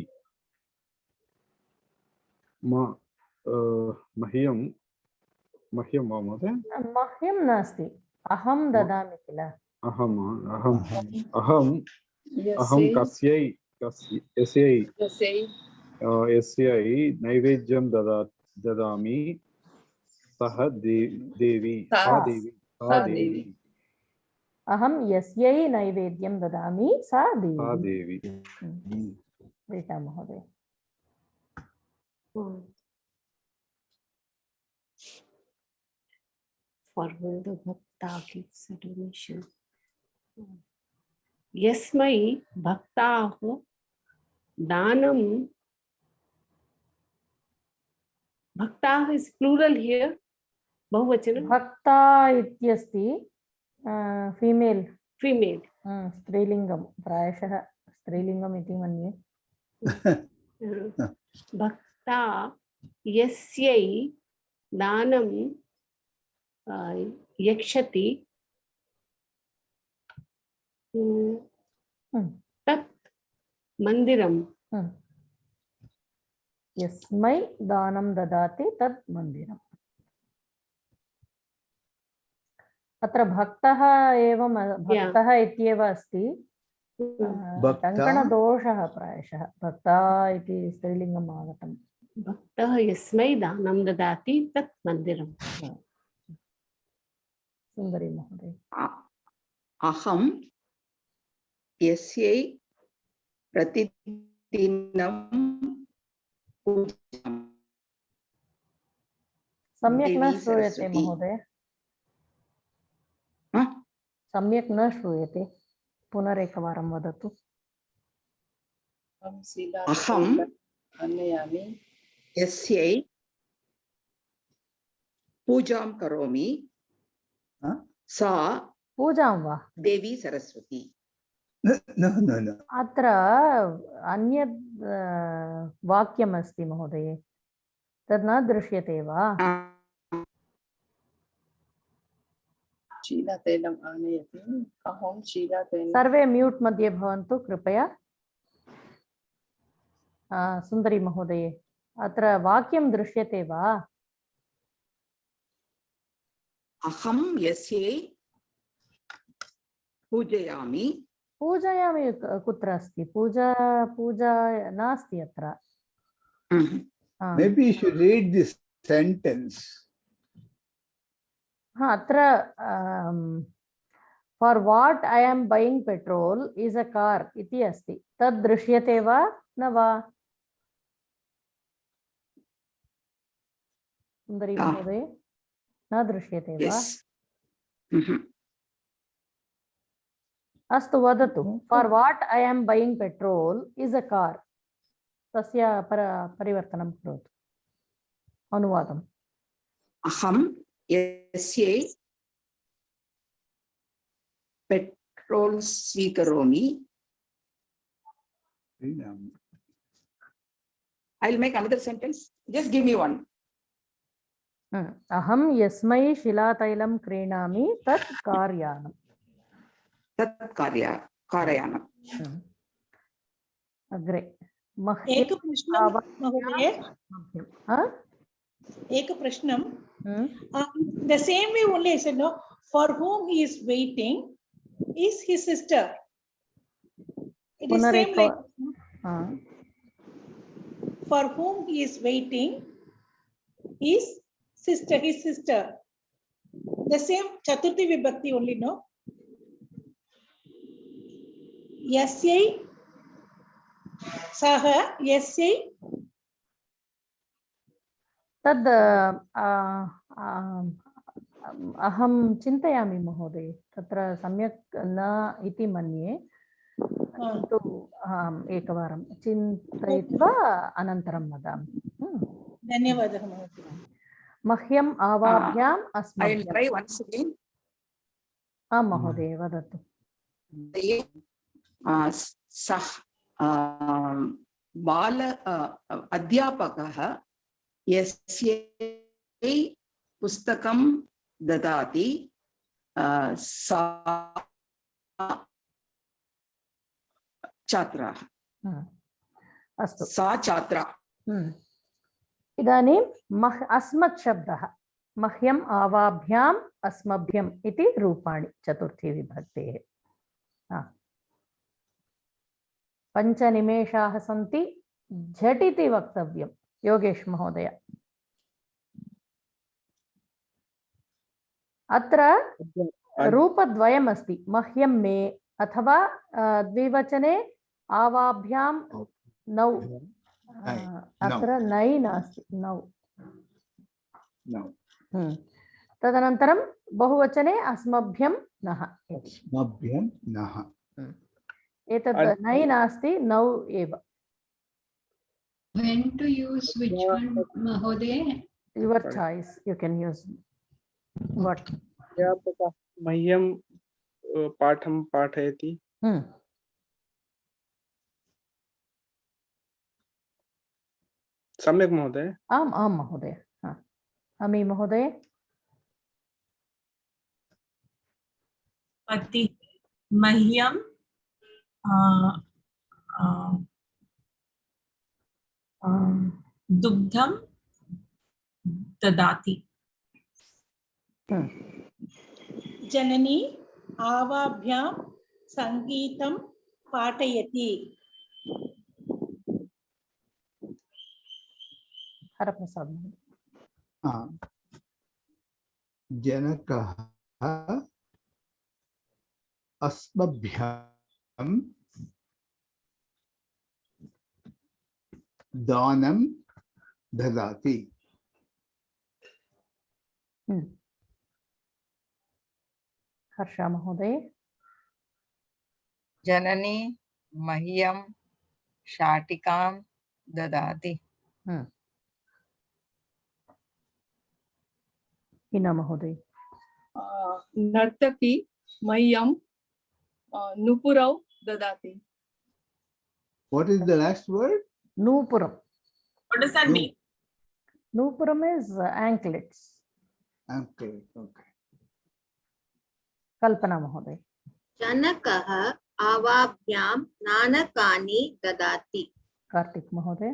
मह्यं महोदय। मह्यं नास्ति, अहं ददामि किल। अहं यस्यै नैवेद्यं ददामि सः देवी। अहं यस्यै नैवेद्यं ददामि सा देवी। रीता महोदय। For whom the bhakta gives donation. Yasmai bhaktaho danam. Bhakta is plural here. Bahuvachanam. Bhakta ityasti female. Female. स्त्रीलिंगम प्रायशः स्त्रीलिंगम इति मन्ये। भक्ता यस्यै दानं यक्षति तत् मंदिरम। यस्मै दानं ददाति तत् मंदिरम। अत्र भक्तः एवं भक्तः इत्येव अस्ति। टङ्कणदोषः प्रायशः भक्ता इति स्त्रीलिङ्गम् आगतम्। भक्तः यस्मै दानं ददाति तत् मंदिरम। सुंदरी महोदय। अहं यस्यै प्रतिदिनं पूजामि। सम्यक् न श्रूयते महोदय। सम्यक् न श्रूयते, पुनरेकवारं वदतु। अहं यस्यै पूजां करोमि सा पूजां वा देवी सरस्वती। अत्र अन्यत् वाक्यमस्ति महोदय, तद् न दृश्यते वा? शीलातैलम् आनयति अहं शीलातैलं सर्वे म्यूट् मध्ये भवन्तु कृपया। सुन्दरी महोदये, अत्र वाक्यं दृश्यते वा? अहं यस्यै पूजयामि। पूजयामि कुत्र अस्ति? पूजा नास्ति अत्र। Maybe you should read this sentence. अत्र for what I am buying petrol is a car इति अस्ति। तद् दृश्यते वा न वा? सुन्दरी महोदय, न दृश्यते वा? अस्तु, वदतु। For what I am buying petrol is a car. तस्य परिवर्तनं करोतु, अनुवादम्। अहं यस्यै पेट्रोल् स्वीकरोमि। I'll make another sentence. Just give me one. अहं यस्मै शिलातैलं क्रीणामि तत् कार्यानम्। तत् कारयानम्। अग्रे एक प्रश्नं महोदय, एक प्रश्नं। The same way only I said, no, for whom he is waiting is his sister. It is same like for whom he is waiting is sister, his sister. The same Chaturthi Vibhakti only, no? Yasyai Saha Yasyai तद् अहं चिन्तयामि महोदय, तत्र सम्यक् न इति मन्ये, किन्तु एकवारं चिन्तयित्वा अनन्तरं वदामि। धन्यवादः महोदय। मह्यम् आवाभ्याम् अस्मभ्यम्। आं महोदय, वदतु। सः बाल अध्यापकः यस्यै पुस्तकं ददाति सा छात्रा। अस्तु, सा छात्रा। इदानीं अस्मत् शब्दः मह्यम् आवाभ्याम् अस्मभ्यम् इति रूपाणि चतुर्थी विभक्तेः। 5 निमेषाः सन्ति, झटिति वक्तव्यं। योगेश महोदय, अत्र रूपद्वयम् अस्ति, मह्यं मे अथवा द्विवचने आवाभ्यां नौ। अत्र नै नास्ति, नौ। तदनन्तरं बहुवचने अस्मभ्यं नः। एतद् नै नास्ति, नौ एव। When to use which one, Mahoday? Your choice. You can use what? मह्यं पाठं पाठयति। सम्यक् महोदय। आम् आम् महोदय। अमी महोदय। पति मह्यं दुग्धं ददाति। जननी आवाभ्यां संगीतं पाठयति। हरप्रसाद। जनकः अस्मभ्यं दानं ददाति। हर्षा महोदय। जननी मह्यं शाटिकां ददाति। हीना महोदय। नर्तकी मह्यं नुपुरौ ददाति। What is the last word? Nupuram. What does that mean? Nupuram is anklets. Anklet, okay. कल्पना महोदय। जनकः आवाभ्यां नाणकानि ददाति। कार्तिक महोदय।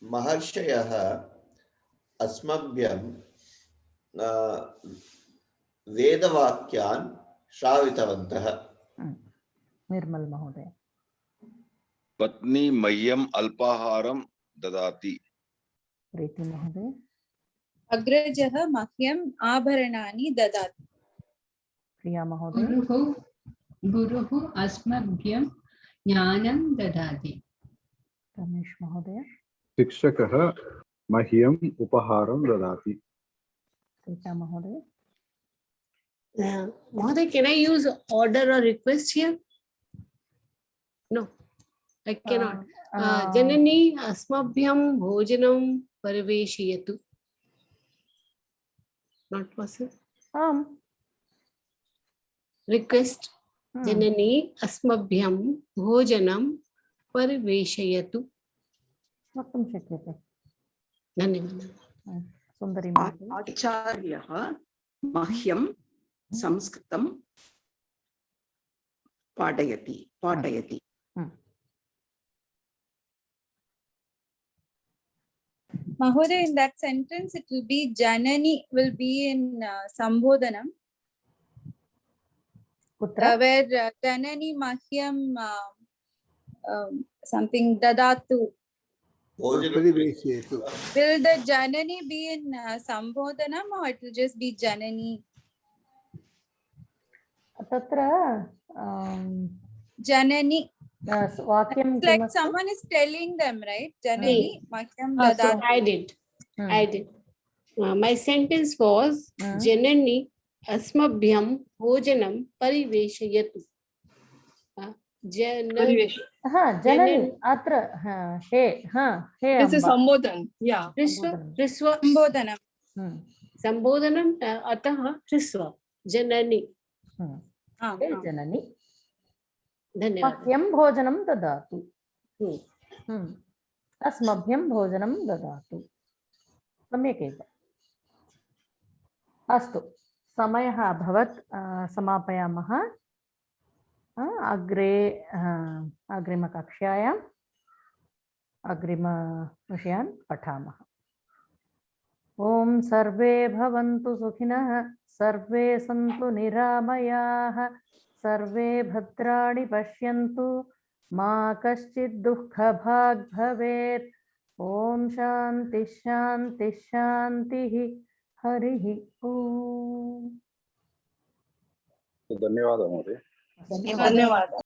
महर्षयः अस्मभ्यं वेदवाक्यान् श्रावितवन्तः। निर्मल महोदय। पत्नी मह्यम अल्पाहारं ददाति। प्रीति महोदय। अग्रजः मह्यम् आभरणानि ददाति। प्रिया महोदय। गुरुः अस्मभ्यं ज्ञानं ददाति। रमेश महोदय। शिक्षकः मह्यम् उपहारं ददाति। सीता महोदय। Mahoday, can I use order or request here? No, I cannot. Janani asmabhyam bhojanam pariveshiyatu. Not possible. Request. Janani asmabhyam bhojanam pariveshiyatu. वक्तुं शक्यते। धन्यवादः। सुन्दरी आचार्यः मह्यं संस्कृतं पाठयति। Mahoday, in that sentence, it will be Janani will be in Sambodhanam. Where Janani Mahyam something Dadatu. Will the Janani be in Sambodhanam or it will just be Janani? तत्र Janani. वाक्यं It's like someone is telling them, right? Janani Mahyam Dadatu. I did. My sentence was Janani asmabhyam bhojanam pariveshayatu. जननी अत्र हे This is Sambodhan. Yeah. Hrisva Sambodhanam. Sambodhanam atah Hrisva Janani. जननी धन्यवादः। मह्यं भोजनं ददातु। अस्मभ्यं भोजनं ददातु। सम्यक् एव। अस्तु, समयः अभवत्, समापयामः। अग्रिमकक्षायाम् अग्रिमविषयान् पठामः। ॐ सर्वे भवन्तु सुखिनः, सर्वे सन्तु निरामयाः, सर्वे भद्राणि पश्यन्तु, मा कश्चित् दुःखभाग् भवेत्। ॐ शान्तिः शान्तिः शान्तिः। हरिः ॐ। धन्यवादः महोदय। धन्यवादः।